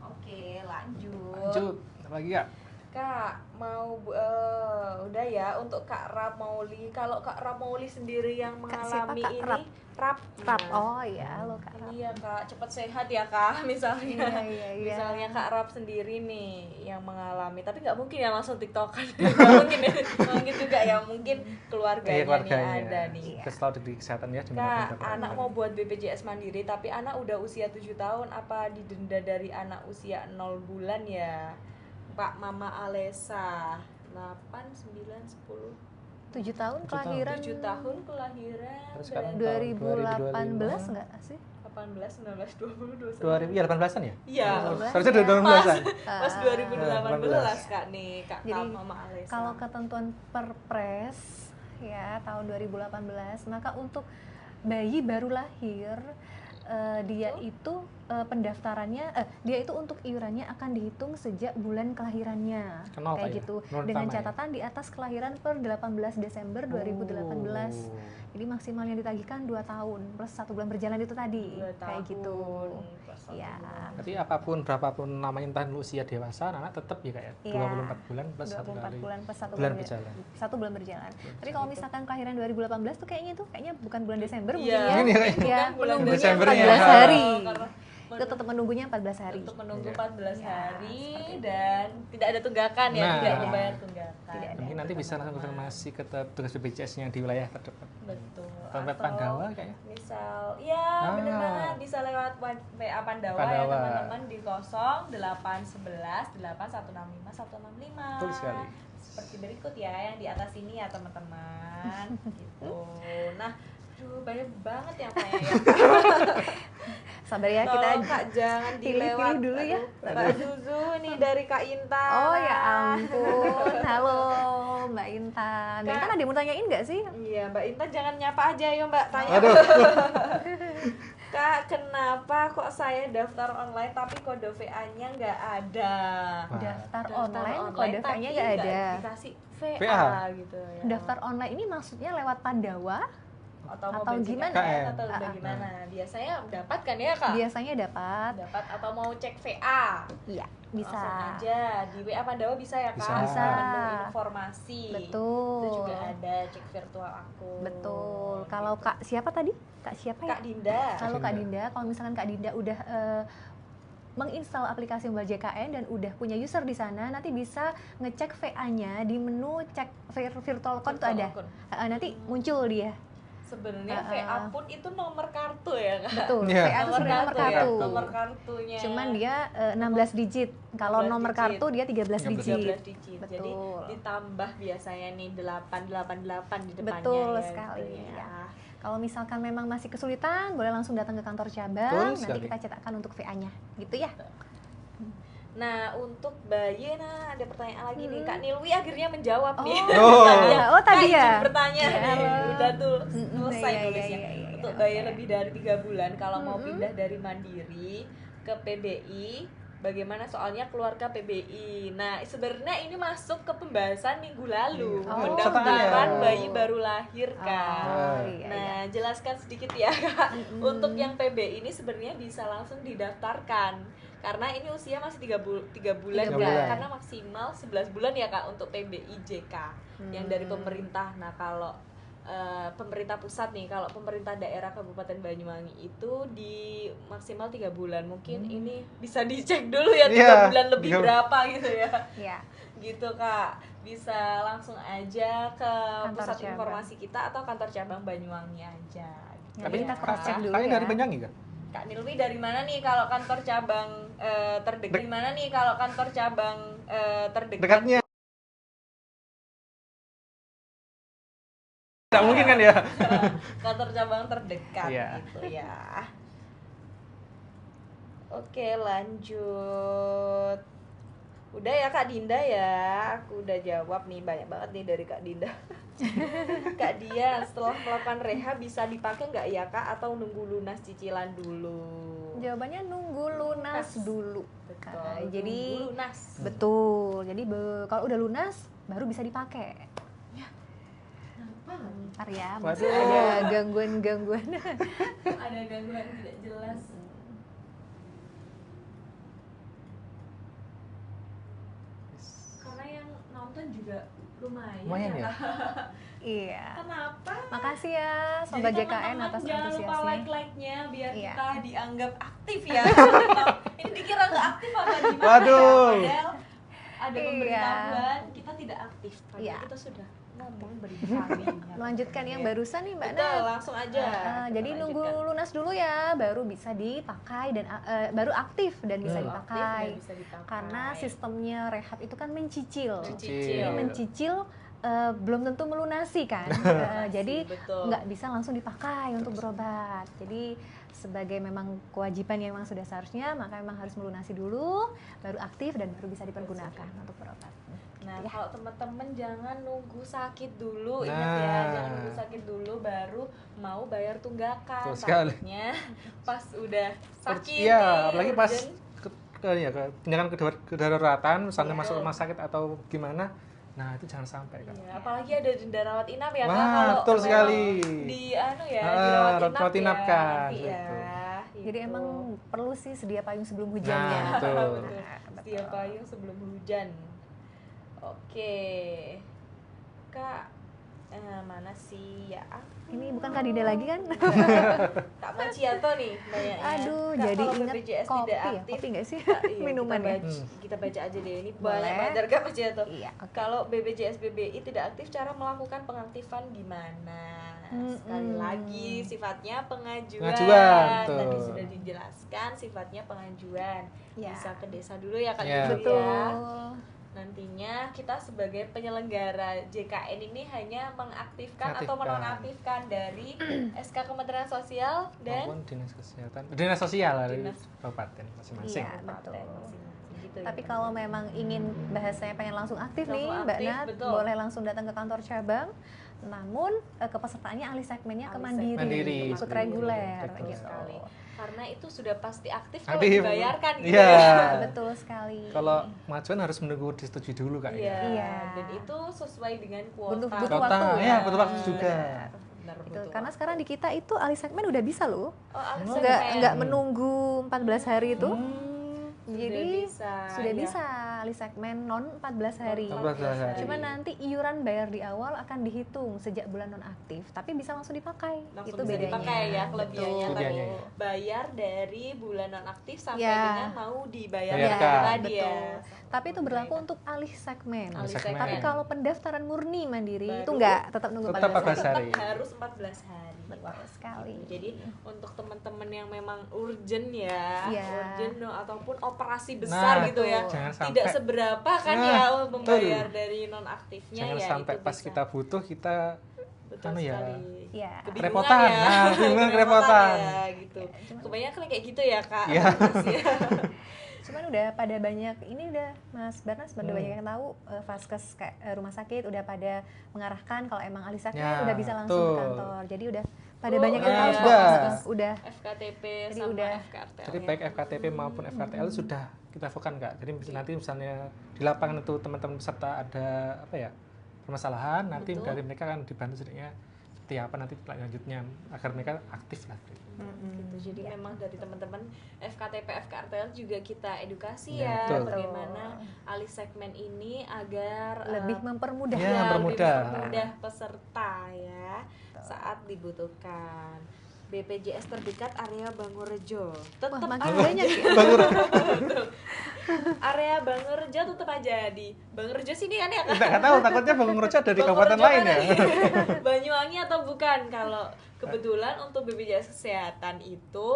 Oke, lanjut. Lanjut, apa lagi ya? Kak, udah ya untuk Kak Rap Mauli. Kalau Kak Rap Mauli sendiri yang Kak siapa, mengalami Kak ini, Rap? Rap. Rap. Nah, Oh iya, lo Kak Rap. ini ya Kak, cepat sehat ya Kak, misalnya. Iya. Misalnya Kak Rap sendiri nih yang mengalami, tapi nggak mungkin ya langsung tiktokan. Nggak mungkin ya, mungkin juga ya, mungkin keluarganya nih ada nih. Kita selalu di kesehatan ya. Kak, anak mau buat BPJS Mandiri tapi anak udah usia 7 tahun, apa didenda dari anak usia 0 bulan ya? Pak Mama Alesa 8, 9, 10 7 tahun 7 tahun. kelahiran 7 tahun kelahiran Terus sekarang berarti 2018 enggak sih? 18, 19, 20, 2000 ya 18-an ya? Iya, Harusnya udah 18-an. pas 2018 Kak nih, Kak Jadi, Mama Alesa. Kalau ketentuan Perpres ya tahun 2018, maka untuk bayi baru lahir dia itu pendaftarannya dia itu untuk iurannya akan dihitung sejak bulan kelahirannya. Kenal, kayak Pak, ya? gitu. Nol Dengan pertama ya? catatan di atas kelahiran per 18 Desember 2018. Jadi maksimalnya ditagihkan 2 tahun plus 1 bulan berjalan itu tadi. 2 Kayak gitu. tahun, plus 1 Ya. bulan. Berarti apapun berapapun namanya entah usia dewasa anak tetap ya kayak Iya. 24 bulan plus 1 24 kali bulan plus 1 bulan berjalan. 1 bulan berjalan. Tapi kalau misalkan kelahiran 2018 tuh kayaknya bukan bulan Desember mungkin Iya, ya. Mungkin ya, kayaknya. Ya, bulan menunggunya Desembernya. 14 hari. Karena Itu tetap menunggunya 14 hari. untuk menunggu Iya. 14 Ya, hari seperti itu. dan tidak ada tunggakan ya, Nah. tidak membayar tunggakan. Tidak ada. Mungkin nanti bisa langsung konfirmasi ke tugas BPJS-nya di wilayah terdekat. Betul. Sampai Atau Pandawa kayaknya. Misal, ya bener banget bisa lewat WA Pandawa, ya Pandawa. teman-teman di 0811 8165 165. Betul sekali. Seperti berikut ya yang di atas ini ya teman-teman. Gitu. Nah, aduh banyak banget yang kayak ya. Sabar ya kita Tolong Kak jangan pilih-pilih dilewat dulu ya. Aduh, Mbak Zuzu nih dari Kak Intan. Oh ya ampun. Halo Mbak Intan. Mbak Kak. Intan ada yang mau tanyain nggak sih? Iya, Mbak Intan jangan nyapa aja ya Mbak, tanya. Aduh. Kak, kenapa kok saya daftar online tapi kode VA-nya nggak ada? Wah. Daftar Daftar online kode tapi VA-nya nggak ada. Dikasih VA, VA? gitu ya. Daftar online ini maksudnya lewat Pandawa atau atau mau gimana? BCKN atau Ah, udah ah. gimana? Biasanya dapat kan ya Kak? biasanya dapat. Dapat atau mau cek VA? Iya, bisa. Langsung aja di WA Pandawa bisa ya Kak? Bisa. Menu informasi. Betul. Itu juga ada cek virtual aku. Betul. Kalau Kak siapa tadi? Kak siapa ya? Kak Dinda. Kalau Kak Dinda. Dinda, kalau misalkan Kak Dinda udah menginstal aplikasi Mobile JKN dan udah punya user di sana, nanti bisa ngecek VA-nya di menu cek virtual account tuh ada. Virtual account. Nanti muncul dia. Sebenarnya VA pun itu nomor kartu ya Kak? Betul. Iya. VA itu sebenarnya nomor kartu. Ya, nomor kartunya. Cuman dia 16 digit. Kalau 16 nomor digit. kartu dia 13 digit. 13 digit. Betul. Jadi ditambah biasanya nih 888 di depannya. Betul ya, sekali. gitu ya. Kalau misalkan memang masih kesulitan, boleh langsung datang ke kantor cabang. Betul Nanti sekali. kita cetakkan untuk VA-nya. Gitu ya. Nah, untuk Baye, nah ada pertanyaan lagi nih. Kak Nilwi akhirnya menjawab nih. Oh. Oh, tadi Kak ya? izin bertanya Ya, nih. halo. Udah tuh Mm-mm, selesai iya, nulisnya. iya, iya, Untuk iya, Baye oke. lebih dari 3 bulan kalau mau pindah dari Mandiri ke PBI, bagaimana soalnya keluarga PBI. Nah, sebenarnya ini masuk ke pembahasan minggu lalu. Iya. Pendaftaran Oh. bayi baru lahir kan. Oh, iya, Nah, jelaskan sedikit ya Kak. Untuk yang PBI ini sebenarnya bisa langsung didaftarkan. Karena ini usia masih 3 bulan 3 ya, bulan. karena maksimal 11 bulan ya Kak untuk PBI JK yang dari pemerintah. Nah, kalau pemerintah pusat nih, kalau pemerintah daerah Kabupaten Banyuwangi itu di maksimal 3 bulan. Mungkin ini bisa dicek dulu ya 3 Iya, bulan lebih 3 berapa gitu ya. Iya. Gitu Kak, bisa langsung aja ke Kantor pusat cabang. informasi kita atau kantor cabang Banyuwangi aja gitu. Nanti kita ya. cross check dulu Kalian ya. dari Banyuwangi kan? Kak Nilwi dari mana nih kalau kantor cabang terdekat? Di mana nih kalau kantor cabang terdekat? Dekatnya. Tidak mungkin kan ya? Kantor cabang terdekat Iya. gitu ya. Oke, lanjut. Udah ya Kak Dinda ya, aku udah jawab nih, banyak banget nih dari Kak Dinda. Kak Dia, setelah melakukan rehab bisa dipakai nggak ya Kak, atau nunggu lunas cicilan dulu? Jawabannya nunggu lunas dulu. Betul, Jadi nunggu lunas. betul. Jadi kalau udah lunas baru bisa dipakai. Ntar ya, masih Waduh. ada gangguan-gangguan. Ada gangguan tidak jelas. Karena yang nonton juga lumayan Ya. Iya. Kenapa? Makasih ya Sobat Jadi JKN teman-teman atas jangan lupa antusiasnya. like-like-nya biar Iya. kita dianggap aktif ya. Ini dikira nggak aktif apa gimana? Waduh. Ya? Padahal ada Iya. pemberitahuan kita tidak aktif. Padahal Iya. kita sudah ngomong berkali. Melanjutkan yang barusan nih Mbak Betul, Nat. langsung aja. Kita Jadi nunggu lanjutkan. lunas dulu ya, baru bisa dipakai dan baru aktif dan bisa Baru aktif dan dipakai. bisa dipakai. Karena sistemnya rehab itu kan mencicil. Mencicil. Jadi mencicil belum tentu melunasi kan. Jadi betul. nggak bisa langsung dipakai untuk berobat. Jadi sebagai memang kewajiban yang memang sudah seharusnya, maka memang harus melunasi dulu, baru aktif dan baru bisa dipergunakan untuk berobat. Nah, Ya. kalau teman-teman jangan nunggu sakit dulu, ingat ya, Nah. jangan nunggu sakit dulu baru mau bayar tunggakan. Betul sekali. Takutnya pas udah sakit Iya, nih, apalagi pas urgent. tindakan kedaruratan, misalnya Iya. masuk rumah sakit atau gimana, nah itu jangan sampai kan. Iya, apalagi ada denda rawat inap ya Wah, Kak, kalau betul memang sekali. di di Ah, rawat inap ya, kan, nanti ya. betul. Jadi Gitu. emang perlu sih sedia payung sebelum hujannya. Nah, betul. Betul. Sedia payung sebelum hujan. Oke, Kak, mana sih ya? Ini bukan Kak Dinda lagi kan? Kak Maciato nih nanya. Aduh, Kak, jadi kalau inget BPJS kopi tidak ya? aktif, Kopi nggak sih? Kak, iya, Minuman ya? kita baca aja deh, ini Boleh. banyak banget dari Kak Maciato. Iya, oke. Kalau BPJS BBI tidak aktif, cara melakukan pengaktifan gimana? Sekali lagi sifatnya pengajuan. Pengajuan, Tadi betul. sudah dijelaskan sifatnya pengajuan. Ya. Bisa ke desa dulu ya Kak Ya. Ibu ya. Betul. Nantinya kita sebagai penyelenggara JKN ini hanya mengaktifkan atau Mengaktifkan. menonaktifkan dari SK Kementerian Sosial dan Maupun dinas kesehatan, dinas sosial dari Dinas. kabupaten masing-masing. Iya. kabupaten betul. masing-masing gitu ya, Tapi teman-teman. kalau memang ingin bahasanya pengen langsung aktif nih Langsung Mbak aktif, Nat, betul. boleh langsung datang ke kantor cabang. Namun kepesertaannya alih segmennya ke Alih Mandiri, Mandiri, ikut betul. reguler Betul gitu. sekali. Karena itu sudah pasti aktif kalau Aktif. dibayarkan gitu Iya. ya. Betul sekali. Kalau pengajuan harus menunggu disetujui dulu kak Iya. ya. Iya. Dan itu sesuai dengan kuota. Butuh Kuota, waktu ya, ya. butuh waktu juga. Benar, Gitu. butuh Karena waktu. sekarang di kita itu alih segmen udah bisa loh. Oh, alih Nggak segmen. menunggu 14 hari itu. Sudah Jadi bisa, sudah ya. bisa alih segmen non 14 hari. 14 hari. Cuma nanti iuran bayar di awal akan dihitung sejak bulan non aktif, tapi bisa langsung dipakai. Langsung Itu bisa bedanya. dipakai ya kelebihannya. Betul. Tapi Kelebihannya, ya. bayar dari bulan nonaktif sampai Ya. dengan mau dibayar Bayarkan. tadi ya. Tapi itu berlaku untuk alih segmen. Alih segmen. Tapi kalau pendaftaran murni mandiri Baru itu enggak, tetap nunggu Tetap 14 14 hari. hari. Harus 14 hari. Betul sekali. Jadi untuk teman-teman yang memang urgent ya, Iya. urgent ataupun operasi besar Nah, gitu ya, jangan sampai. tidak seberapa kan Nah, ya membayar betul. dari nonaktifnya Jangan ya. sampai itu pas bisa. kita butuh kita Betul anu ya, sekali. Iya. Kebingungan Kerepotan. ya. Nah, kebingungan, kerepotan. ya gitu. Kebanyakan kayak gitu ya Kak. Iya. Ya. Cuman udah pada banyak, ini udah Mas Barnas udah banyak yang tahu vaskes kayak rumah sakit udah pada mengarahkan kalau emang alih segmen Ya, udah bisa langsung ke betul. kantor. Jadi udah pada Oh, banyak yang udah. tahu kok Udah. vaskes udah. FKTP Jadi sama udah. FKRTL. Jadi ya. baik FKTP maupun FKTL sudah kita fokuskan kak. Jadi nanti misalnya di lapangan itu teman-teman peserta ada apa ya permasalahan, nanti Betul. dari mereka akan dibantu sedikitnya seperti apa nanti lanjutnya agar mereka aktif lah. Gitu. Jadi memang dari teman-teman FKTP FKRTL juga kita edukasi Ya, ya betul. bagaimana alih segmen ini agar Lebih mempermudah. Ya, lebih mempermudah. mempermudah peserta ya saat dibutuhkan. BPJS terdekat area Bangorejo. Wah, Tetap makin banyak ya. area Bangorejo tetap aja di Bangorejo sini kan ya Kak? Nggak tahu takutnya Bangun Roja dari kabupaten Bangorejo lain mana ya. nih? Banyuwangi atau bukan? Kalau kebetulan untuk BPJS Kesehatan itu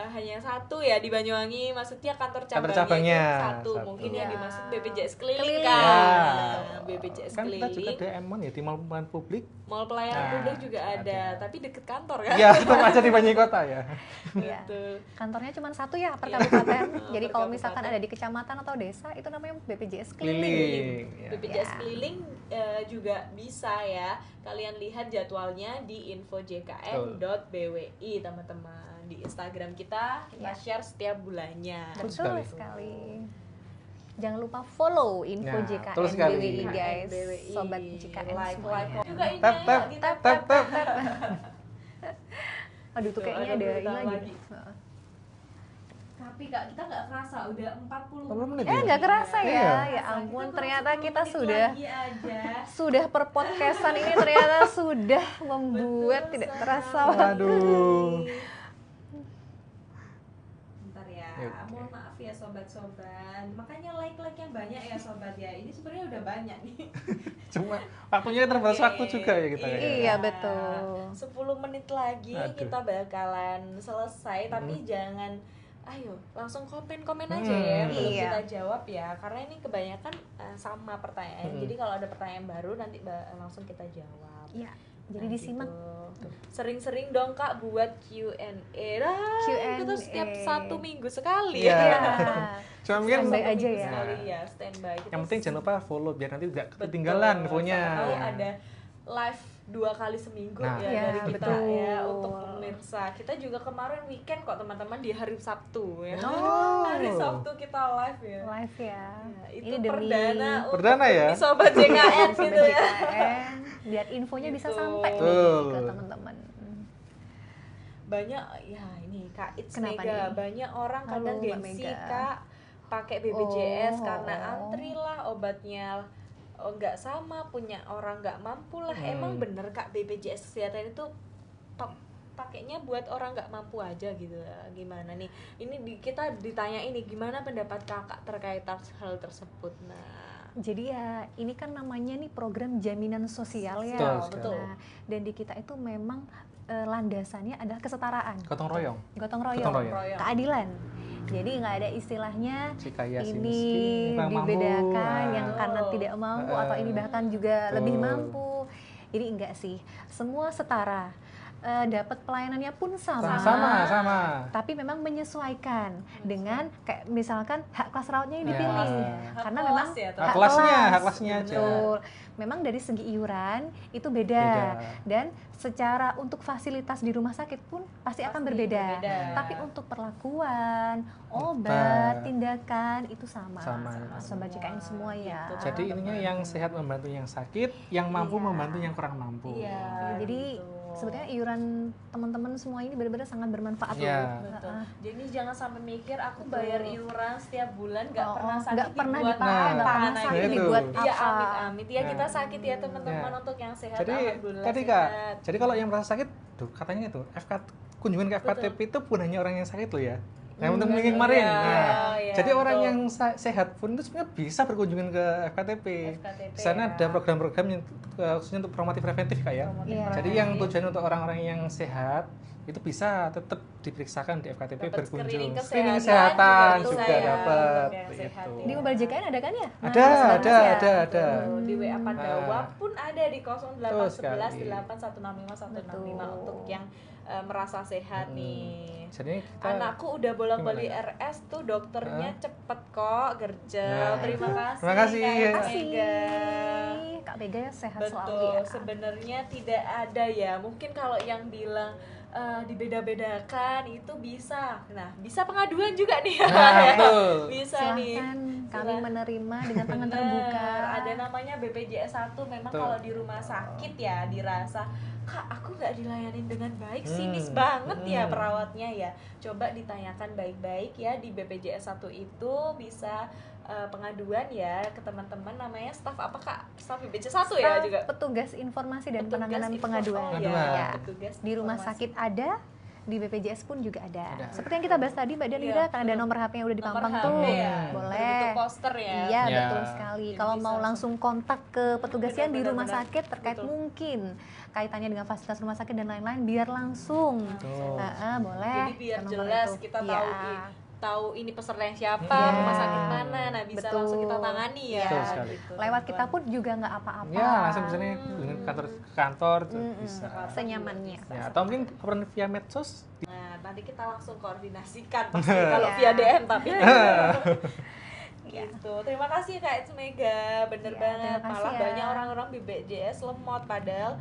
hanya satu ya di Banyuwangi, maksudnya kantor cabangnya, cabangnya itu satu. satu. Mungkin Iya. yang dimaksud BPJS keliling Keliling. kan. Ya. Nah, BPJS kan kita juga keliling. ada M1 ya di mall pelayanan publik. Mall pelayanan Nah, publik juga ada, tapi deket kantor kan. Ya, tetap aja di banyak kota ya. Iya. Betul. Kantornya cuma satu ya per Iya. kabupaten. Jadi Per kalau misalkan kabupaten. ada di kecamatan atau desa itu namanya BPJS keliling. Keliling. Ya. BPJS Ya. keliling juga bisa ya. Kalian lihat jadwalnya di info.jkn.bwi teman-teman. Di Instagram kita Ya. share setiap bulannya. Betul sekali. Jangan lupa follow info Ya, JKN betul sekali. BWI guys, BWI. sobat JKN like semuanya. juga ini Tap, tap, di tap, tap, tap. Aduh tuh Tuh, kayaknya ada ada berita ini lagi. lagi. Tapi Kak, kita nggak kerasa udah 40 40 menit. Nggak kerasa ya, Iya. ya ampun Kita ternyata kurang kita 10 menit sudah lagi aja. sudah per podcastan ini ternyata sudah membuat Betul tidak sekali. terasa. Aduh. Bentar ya, Ya, oke. mohon maaf ya sobat-sobat. Makanya like-like yang banyak ya sobat ya. Ini sebenarnya udah banyak nih. Cuma waktunya terbatas Oke, waktu juga ya kita ya. Iya, betul. 10 menit lagi Aduh. kita bakalan selesai, tapi jangan ayo langsung komen-komen aja Hmm. ya, belum Iya. kita jawab ya, karena ini kebanyakan sama pertanyaan. Hmm. Jadi kalau ada pertanyaan baru nanti langsung kita jawab. Iya, jadi Nah, disimak. gitu. Sering-sering dong Kak buat Q&A. Nah, Q&A. itu setiap 1 minggu sekali Iya. Iya. Cuma mungkin Standby Satu aja minggu ya. sekali ya, standby. Kita yang penting jangan lupa follow biar nanti tidak Betul. ketinggalan infonya. Sama tahu ada live 2 kali seminggu Nah, ya iya, dari kita betul. ya untuk pemirsa. Kita juga kemarin weekend kok teman-teman di hari Sabtu ya. Oh. Hari Sabtu kita live ya. Live ya. Ya, itu Ini demi perdana untuk Perdana ya? demi sobat JKN Sobat gitu ya. JKN, biar infonya bisa Gitu. sampai nih Betul. ke teman-teman. Banyak ya ini Kak It's Kenapa Mega, nih? banyak orang Halo, kadang Mbak gengsi Mega. Kak pakai BPJS Oh. karena antri lah obatnya nggak sama, punya orang nggak mampu lah. Emang bener Kak BPJS kesehatan itu pakainya buat orang nggak mampu aja gitu ya? Gimana nih? Ini kita ditanya ini gimana pendapat Kakak terkait hal tersebut. Nah, Jadi ya ini kan namanya nih program jaminan sosial ya. Betul, betul. Nah, dan di kita itu memang landasannya adalah kesetaraan, Gotong royong. gotong royong, Gotong royong. keadilan. Jadi nggak ada istilahnya Si kaya si ini miskin, yang mampu. dibedakan Nah. yang karena tidak mampu atau ini bahkan juga Betul. lebih mampu. Jadi enggak sih, semua setara. Dapat pelayanannya pun sama. Sama. Tapi memang menyesuaikan dengan kayak misalkan hak kelas rawatnya yang Ya. dipilih. Hak Karena kelas memang ya, Hak kelasnya aja. Betul. Memang dari segi iuran itu beda. Dan secara untuk fasilitas di rumah sakit pun pasti akan berbeda. Tapi untuk perlakuan, obat, tindakan itu sama. Sama. Sobat JKN semua ya. Gitu. Jadi ininya yang sehat membantu yang sakit, yang mampu Iya. membantu yang kurang mampu. iya. Jadi betul. sebetulnya iuran teman-teman semua ini benar-benar sangat bermanfaat Iya. loh. Betul. Heeh. Jadi jangan sampai mikir aku Betul. bayar iuran setiap bulan nggak Oh, pernah sakit nggak pernah dibuat dipakai, nggak apa. pernah Nah, sakit itu. dibuat Iya apa. amit-amit ya kita Nah. sakit ya teman-teman Ya. untuk yang sehat Jadi alhamdulillah tadi Kak, sehat. jadi kalau yang merasa sakit, tuh katanya itu kunjungan ke FKTP itu bukan hanya orang yang sakit loh ya. Yang untuk minggu kemarin. Iya, Nah, iya, jadi orang betul. yang sehat pun itu sebenarnya bisa berkunjungan ke FKTP. FKTP Di sana ya. ada program-program yang khususnya untuk promotif preventif Kak ya. Iya. Jadi yang tujuan untuk orang-orang yang sehat itu bisa tetap diperiksakan di FKTP Dapat berkunjung. screening kesehatan kesehatan juga juga ya, dapat. untuk yang sehat Gitu. ya. Di Mobile JKN ada kan ya? Ada, ada. Tuh, di WA Pandawa Nah. pun ada di 0811 sekali. 8165 165 Betul. untuk yang merasa sehat nih. Jadi kita Anakku udah bolak-balik gimana? RS tuh dokternya cepet kok, gercep. Nah, Terima kasih. terima kasih. Kak Terima Kasih. Mega. Kak Bega ya sehat selalu Betul, ya. sebenarnya tidak ada ya. Mungkin kalau yang bilang dibeda-bedakan itu bisa. Nah, bisa pengaduan juga nih. Nah, betul. Bisa nih. Silahkan kami Silahkan. menerima dengan tangan Bener, terbuka. ada namanya BPJS 1. Memang Betul. kalau di rumah sakit ya dirasa, Kak aku nggak dilayanin dengan baik, sinis Hmm. banget ya Hmm. perawatnya ya. Coba ditanyakan baik-baik ya, di BPJS 1 itu bisa pengaduan ya ke teman-teman, namanya staf apa Kak? Staf BPJS 1 ya Staf juga? petugas informasi dan Petugas penanganan info- pengaduan. oh, Pengaduan. ya, Ya. petugas Di rumah informasi. sakit ada, di BPJS pun juga ada. Ada. Seperti yang kita bahas tadi Mbak Danira, Iya, kan ada betul. nomor HP yang udah Nomor dipampang HP tuh. ya, Boleh. berbentuk poster ya. Iya, Ya. betul sekali. Jadi Kalau bisa mau langsung kontak ke petugasnya di Benar, rumah benar, sakit terkait betul. mungkin kaitannya dengan fasilitas rumah sakit dan lain-lain, biar langsung. Betul. Boleh. Jadi biar ke nomor jelas itu. kita Iya. tahu tahu ini peserta yang siapa, rumah sakit mana, nah bisa langsung kita tangani ya. Gitu. Lewat kita pun juga nggak apa-apa. Ya, langsung misalnya dengan kantor bisa. Senyamannya. Ya, atau mungkin via medsos. Nah, nanti kita langsung koordinasikan pasti kalau via DM tapi. Gitu. Terima kasih Kak Mega, bener banget. Malah banyak orang-orang BPJS lemot padahal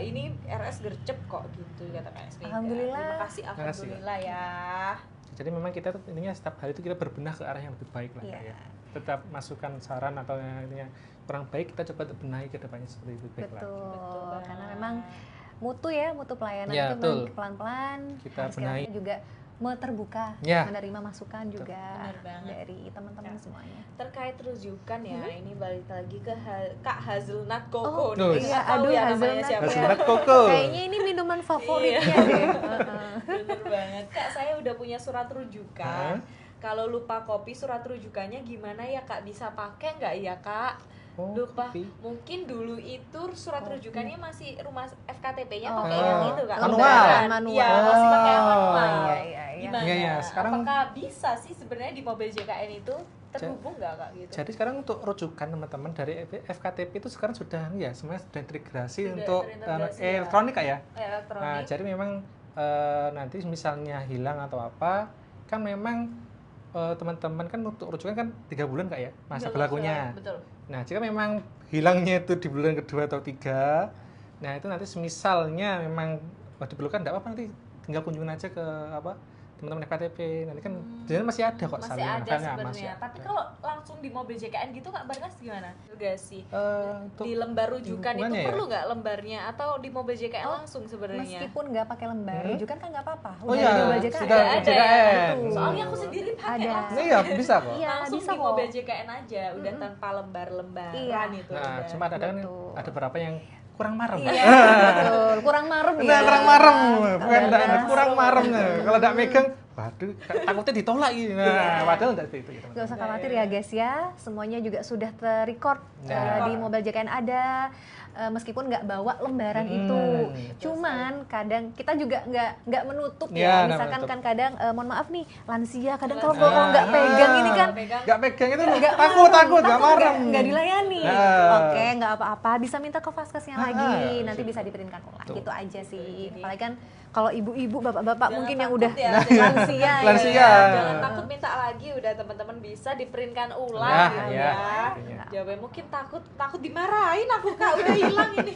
ini RS gercep kok gitu kata Kak Mega. Alhamdulillah. Terima kasih, alhamdulillah ya. Jadi memang kita tuh intinya setiap hari itu kita berbenah ke arah yang lebih baik lah ya. Tetap masukkan saran atau yang intinya kurang baik kita coba benahi ke depannya seperti itu baik lah. Betul. Karena memang mutu pelayanan ya, itu pelan-pelan kita harus benahi juga terbuka menerima masukan juga dari teman-teman semuanya. Terkait rujukan ya, ini balik lagi ke Kak Hazelnut Koko. Iya, aduh Hazelnut Koko. Kayaknya ini minuman favoritnya deh. Bener banget. Kak, saya udah punya surat rujukan. Kalau lupa kopi surat rujukannya gimana ya Kak? Bisa pakai nggak ya Kak? Lupa, mungkin dulu itu surat rujukannya masih rumah FKTP-nya pakai yang itu Kak, manual. Iya, masih pakai yang manual. Gimana? Iya, sekarang apakah bisa sih sebenarnya di mobil JKN itu terhubung nggak Kak gitu? Jadi sekarang untuk rujukan teman-teman dari FKTP itu sekarang sudah semuanya sudah terintegrasi untuk elektronik Kak ya. Elektronik. Nah, jadi memang nanti misalnya hilang atau apa, kan memang teman-teman kan untuk rujukan kan 3 bulan Kak ya masa berlakunya. Betul. Nah, jika memang hilangnya itu di bulan kedua atau 3, nah itu nanti semisalnya memang diperlukan enggak apa-apa, nanti tinggal kunjungin aja ke teman-teman FKTP. Nanti kan jadi masih ada kok masih ada sebenarnya. Tapi kalau langsung di mobil JKN gitu Kak Barnas gimana? Juga sih. Di lembar rujukan itu perlu nggak lembarnya atau di mobil JKN langsung sebenarnya? Meskipun nggak pakai lembar, rujukan kan nggak apa-apa. Udah di mobil JKN. Sudah ada ya. Soalnya aku sendiri pakai Iya, bisa kok. Iya, langsung bisa di mobil JKN aja, udah tanpa lembar-lembaran itu. Nah, cuma ada kan ada beberapa yang kurang marem. Iya, betul. Kurang marem ya. Kurang marem. Bukan kurang marem. Kalau enggak megang, waduh, takutnya ditolak ini. Nah, padahal enggak seperti itu. Enggak usah khawatir ya guys ya. Semuanya juga sudah ter-record di mobil JKN ada. Meskipun nggak bawa lembaran itu, cuman kadang kita juga nggak menutup ya. Misalkan kan kadang, mohon maaf nih, lansia kadang kalau nggak pegang ini kan, nggak pegang itu takut nggak marem, nggak dilayani. Oke, nggak apa-apa, bisa minta ke vaskesnya lagi, nanti bisa diperinkan ulang. Gitu aja sih. Apalagi kan kalau ibu-ibu, bapak-bapak mungkin yang udah lansia, jangan takut minta lagi, udah teman-teman bisa diperinkan ulang gitu ya. Jawabnya mungkin takut dimarahin aku Kak, udah hilang ini.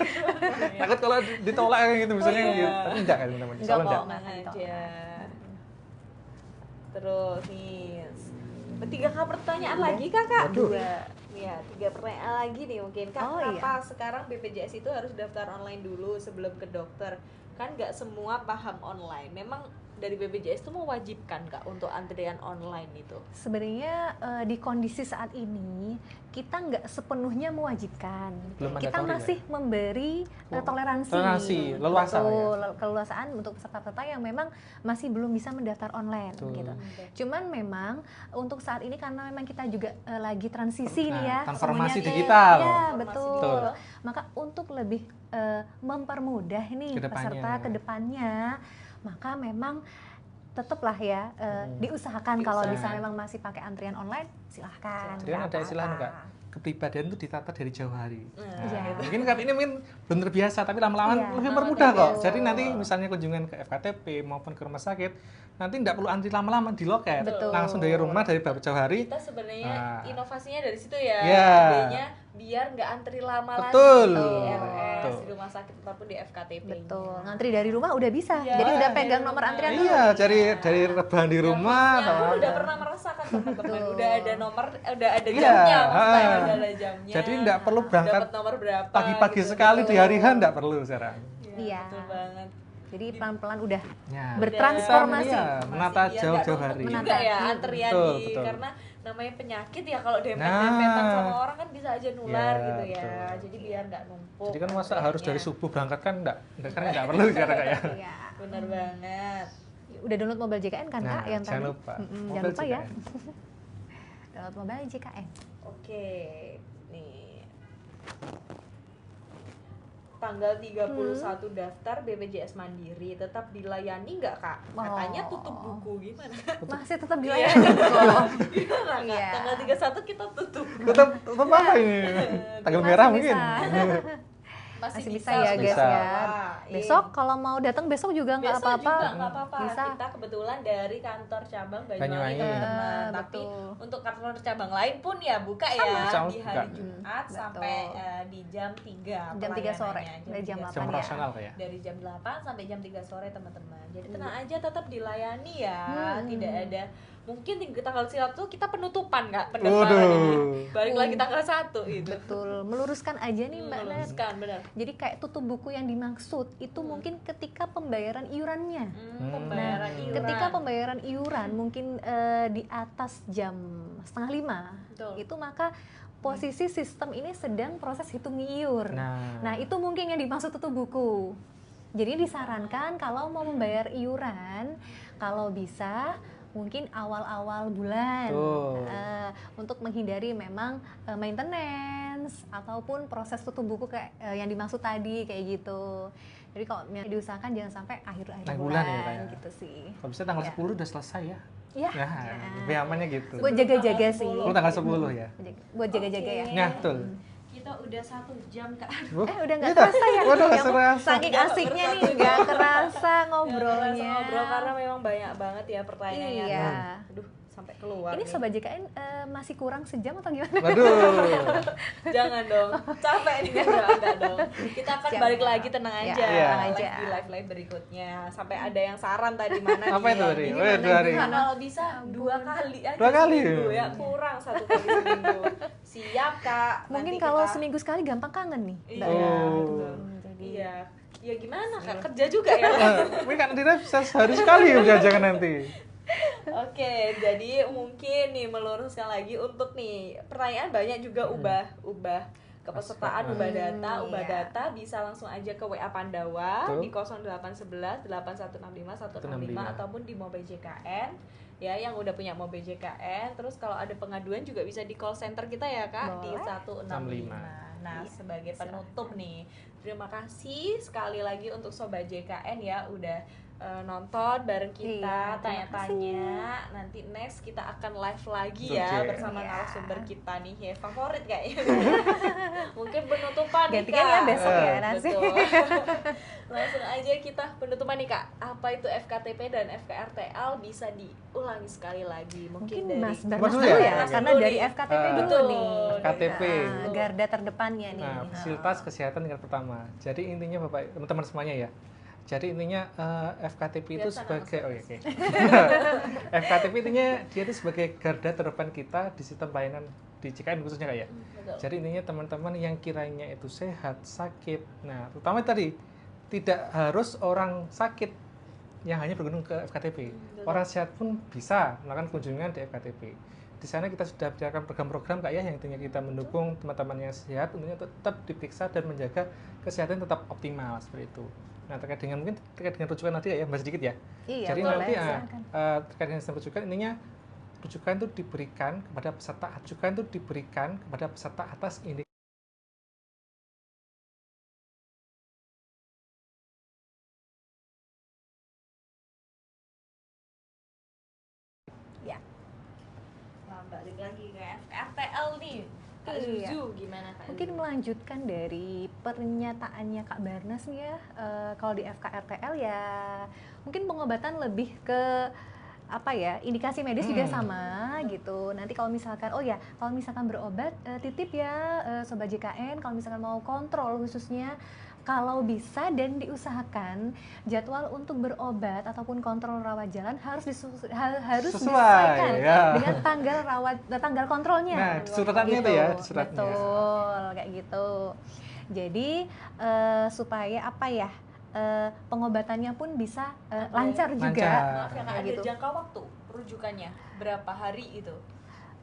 Takut kalau ditolak kayak gitu misalnya gitu. Tapi enggak kan teman-teman. Enggak aja. Terus nih 3 pertanyaan lagi Kakak. Ya, 3 pertanyaan lagi nih mungkin Kak. Kenapa sekarang BPJS itu harus daftar online dulu sebelum ke dokter? Kan nggak semua paham online. Memang dari BPJS itu mewajibkan Kak untuk antrian online itu? Sebenarnya di kondisi saat ini kita nggak sepenuhnya mewajibkan. Kita masih memberi toleransi, leluasa, keleluasaan untuk peserta-peserta yang memang masih belum bisa mendaftar online gitu. Cuman memang untuk saat ini karena memang kita juga lagi transisi nih ya, transformasi digital. Ya, betul. Maka untuk lebih mempermudah nih peserta ke depannya, maka memang tetaplah ya diusahakan kalau bisa memang masih pakai antrian online silahkan. Jadi kan ada istilah Kak, kepribadian itu ditata dari jauh hari. Mungkin Kak ini mungkin benar biasa tapi lama-lama lebih mempermudah kok. Jadi nanti misalnya kunjungan ke FKTP maupun ke rumah sakit, nanti tidak perlu antri lama-lama di loket. Langsung dari rumah dari jauh hari. Kita sebenarnya inovasinya dari situ ya. Idenya biar nggak antri lama lagi di RS, di rumah sakit ataupun di FKTP. Betul. Ngantri dari rumah udah bisa. Jadi udah pegang nomor antrian. Iya, dari rebahan di rumah. Aku udah pernah merasakan teman-teman. Udah ada nomor, udah ada jamnya, maksudnya udah ada jamnya. Jadi nggak perlu berangkat nomor berapa. Pagi-pagi gitu, sekali di hari H nggak perlu sekarang. Iya. Betul banget. Jadi pelan-pelan udah bertransformasi. Menata jauh-jauh hari. Juga ya antrian karena namanya penyakit ya, kalau dempet-dempetan sama orang kan bisa aja nular gitu ya. Jadi biar nggak numpuk. Jadi kan masa harus dari subuh berangkat kan nggak perlu sekarang kayak. Bener banget. Udah download mobile JKN kan Kak yang tadi? Jangan lupa. Jangan lupa ya. Download mobile JKN. Oke, nih. tanggal 31 daftar BPJS Mandiri tetap dilayani nggak Kak? Katanya tutup buku gimana? Masih tetap dilayani kok. Gimana Kak? Iya. Tanggal 31 kita tutup. Tutup apa ini? Tanggal merah mungkin. Masih bisa ya guys Bisa. ya. Besok kalau mau datang besok juga nggak Besok apa-apa. juga nggak apa-apa. Bisa. Kita kebetulan dari kantor cabang Banyuwangi. Banyuwangi teman-teman. Tapi Betul. untuk kantor cabang lain pun ya buka ya Sama, di hari buka. Jumat Betul. sampai di jam 3 Jam 3 sore. pelayanannya. Dari jam 8 Jam ya. operasional kayak. Dari jam 8 sampai jam 3 sore teman-teman. Jadi tenang aja tetap dilayani ya. Tidak ada mungkin di tanggal 1 kita penutupan Kak, pendaftaran ini. Balik lagi tanggal 1 itu. Betul. Meluruskan aja nih Mbak Nat. Meluruskan, benar. Jadi kayak tutup buku yang dimaksud itu mungkin ketika pembayaran iurannya. Pembayaran iuran. Ketika pembayaran iuran mungkin di atas jam 4:30 Betul. itu maka posisi sistem ini sedang proses hitung iur. Nah, itu mungkin yang dimaksud tutup buku. Jadi disarankan kalau mau membayar iuran, kalau bisa mungkin awal-awal bulan untuk menghindari memang maintenance ataupun proses tutup buku kayak yang dimaksud tadi kayak gitu. Jadi kalau diusahakan jangan sampai akhir-akhir bulan ya, kayak. gitu sih. Kalau bisa tanggal 10 udah selesai ya. Ya. Lebih amannya gitu. Buat jaga-jaga sih. Lu tanggal 10 ya. Buat jaga-jaga ya. Nah, betul. Kita udah 1 jam Kak. Udah nggak kerasa ya? Waduh, nggak Yang kerasa. saking asiknya nih nggak kerasa ngobrolnya. Ngobrol karena memang banyak banget ya pertanyaannya. Iya. Aduh, sampai keluar. Ini nih. Sobat JKN masih kurang sejam atau gimana? Waduh. Jangan dong, capek nih enggak dong. Kita akan Siap. balik lagi, tenang Ya, aja. tenang aja. Di live berikutnya. Sampai ada yang saran tadi mana Apa nih? itu, Ri? Ini Oh, mana 2 hari. gimana? Kalau bisa 2 kali aja. 2 kali? seminggu ya, kurang 1 kali seminggu. Siap Kak. Mungkin Nanti kalau kita- seminggu sekali gampang kangen nih. Iya, Mbak Nat. betul. Iya. Ya gimana Kak? Kerja juga ya. Mungkin kan Dina bisa sehari sekali jangan nanti. Oke, jadi mungkin nih meluruskan lagi untuk nih pertanyaan banyak juga ubah kepesertaan, ubah data bisa langsung aja ke WA Pandawa Betul. di 0811 8165 165 ataupun di Mobile JKN ya yang udah punya Mobile JKN. Terus kalau ada pengaduan juga bisa di call center kita ya Kak di Boleh. 165. Nah, sebagai penutup nih, terima kasih sekali lagi untuk Sobat JKN ya udah nonton bareng kita, Iya, terima tanya-tanya. Nanti next kita akan live lagi Oke. ya bersama Iya. narasumber kita nih ya favorit kayaknya. Mungkin penutupan nih Gantian Kak. ya besok ya nanti. Betul. Langsung aja kita penutupan nih Kak. Apa itu FKTP dan FKRTL bisa diulangi sekali lagi Mungkin dari Mas Mas Barnas dulu dulu ya? ya, Mas karena dulu dari nih. FKTP dulu Betul. nih. KTP. Garda terdepannya nih. Nah, fasilitas kesehatan tingkat pertama. Jadi intinya Bapak teman-teman semuanya ya. Jadi intinya FKTP itu Biar sana sebagai oke. FKTP intinya dia itu sebagai garda terdepan kita di sistem pelayanan di JKN khususnya Kak ya. Betul. Jadi intinya teman-teman yang kiranya itu sehat, sakit. Nah, terutama tadi tidak harus orang sakit yang hanya berkunjung ke FKTP. Orang sehat pun bisa melakukan kunjungan di FKTP. Di sana kita sudah bicarakan program-program Kak ya yang intinya kita mendukung teman-teman yang sehat untuk tetap diperiksa dan menjaga kesehatan tetap optimal seperti itu. Nah, terkait dengan mungkin terkait dengan rujukan nanti ya bahas sedikit ya. Iya, Jadi boleh, nanti silakan. terkait dengan sistem rujukan intinya rujukan itu diberikan kepada peserta, rujukan itu diberikan kepada peserta atas indikasi Nah, balik lagi ke FKRTL nih. Kak Iya. Zuzu gimana Kak? Mungkin Zuzu? melanjutkan dari pernyataannya Kak Barnas nih ya, kalau di FKRTL ya mungkin pengobatan lebih ke apa ya, indikasi medis juga sama gitu. Nanti kalau misalkan kalau misalkan berobat titip ya Sobat JKN, kalau misalkan mau kontrol khususnya kalau bisa dan diusahakan jadwal untuk berobat ataupun kontrol rawat jalan harus harus Sesuai, disesuaikan ya. dengan tanggal kontrolnya. Nah, di suratnya itu ya, di suratnya. Betul, kayak gitu. Jadi supaya apa ya, pengobatannya pun bisa lancar juga. Lancar. Maaf ya Kak, Kayak ada gitu. jangka waktu rujukannya berapa hari itu?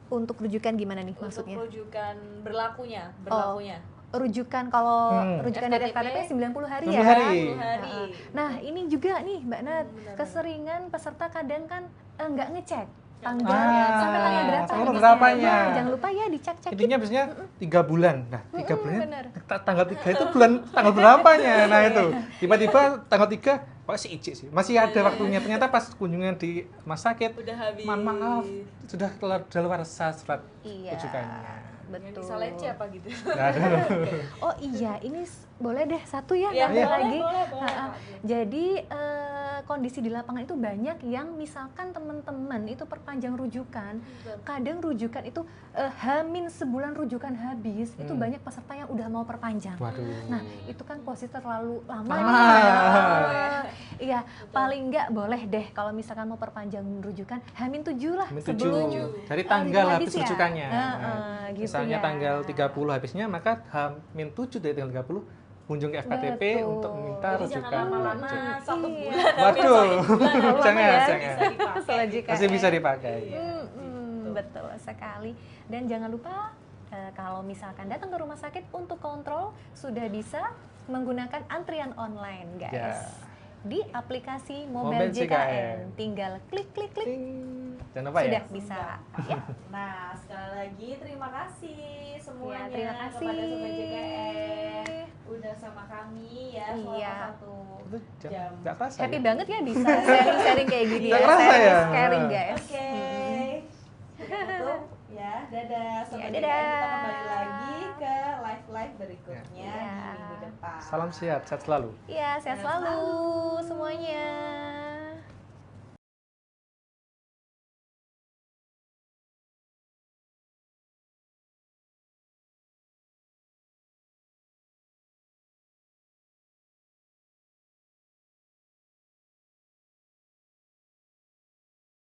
Untuk rujukan gimana nih Untuk maksudnya? rujukan berlakunya. Rujukan kalau rujukan dari FKTP, FKTP 90 hari 90 ya. hari. 10 hari. Nah, ini juga nih Mbak Nat, Benar-benar. keseringan peserta kadang kan nggak ngecek tanggal sampai tanggal berapa. Sampai berapanya. Nah, jangan lupa ya dicek-cek. Intinya biasanya 3 bulan. Nah, 3 bulan bener. tanggal 3 itu bulan tanggal berapanya? Nah, itu. Tiba-tiba tanggal 3 kok si icik sih. Masih ada waktunya. Ternyata pas kunjungan di rumah sakit. Udah habis. Mohon maaf, sudah kedaluarsa surat Iya. rujukannya. Yang Betul. disalahin siapa gitu? Nggak ada. Oh iya, ini boleh deh satu ya, Ya, nambah boleh, lagi. boleh. Ha-ha. Jadi kondisi di lapangan itu banyak yang misalkan teman-teman itu perpanjang rujukan, kadang rujukan itu hamin sebulan rujukan habis, itu banyak peserta yang udah mau perpanjang. Waduh. Nah itu kan posisi terlalu lama Lama. nih. Iya, paling nggak boleh deh kalau misalkan mau perpanjang rujukan hamin 7 lah Hamin sebelum 7. Dari tanggal habis ya. rujukannya. Gitu Misalnya ya. tanggal 30 habisnya, maka H-7 dari tanggal 30 kunjung ke FKTP Betul. untuk meminta Jadi rujukan. jangan lama-lama, wajib. 1 Iya. bulan. Waduh. Jangan, ya. jangan. Bisa dipakai. Soal JKN. Masih bisa dipakai. Betul sekali. Dan jangan lupa kalau misalkan datang ke rumah sakit untuk kontrol sudah bisa menggunakan antrian online, guys. Ya. Di aplikasi Mobile Mobile JKN. JKN. Tinggal klik Jangan lupa sudah ya. bisa. Ya. Nah, sekali lagi terima kasih semuanya Ya, terima kasih. kepada Sobat JKN udah sama kami ya selama Iya. 1 Itu jam. nggak terasa Happy ya? banget ya bisa sharing-sharing kayak gini Nggak ya. kerasa Sharing ya? is caring, guys. Oke. Tutup ya, dadah Sobat Ya, JKN. dadah. Kita kembali lagi ke live berikutnya Ya. di minggu depan. Salam sehat, sehat selalu. Iya, sehat selalu semuanya.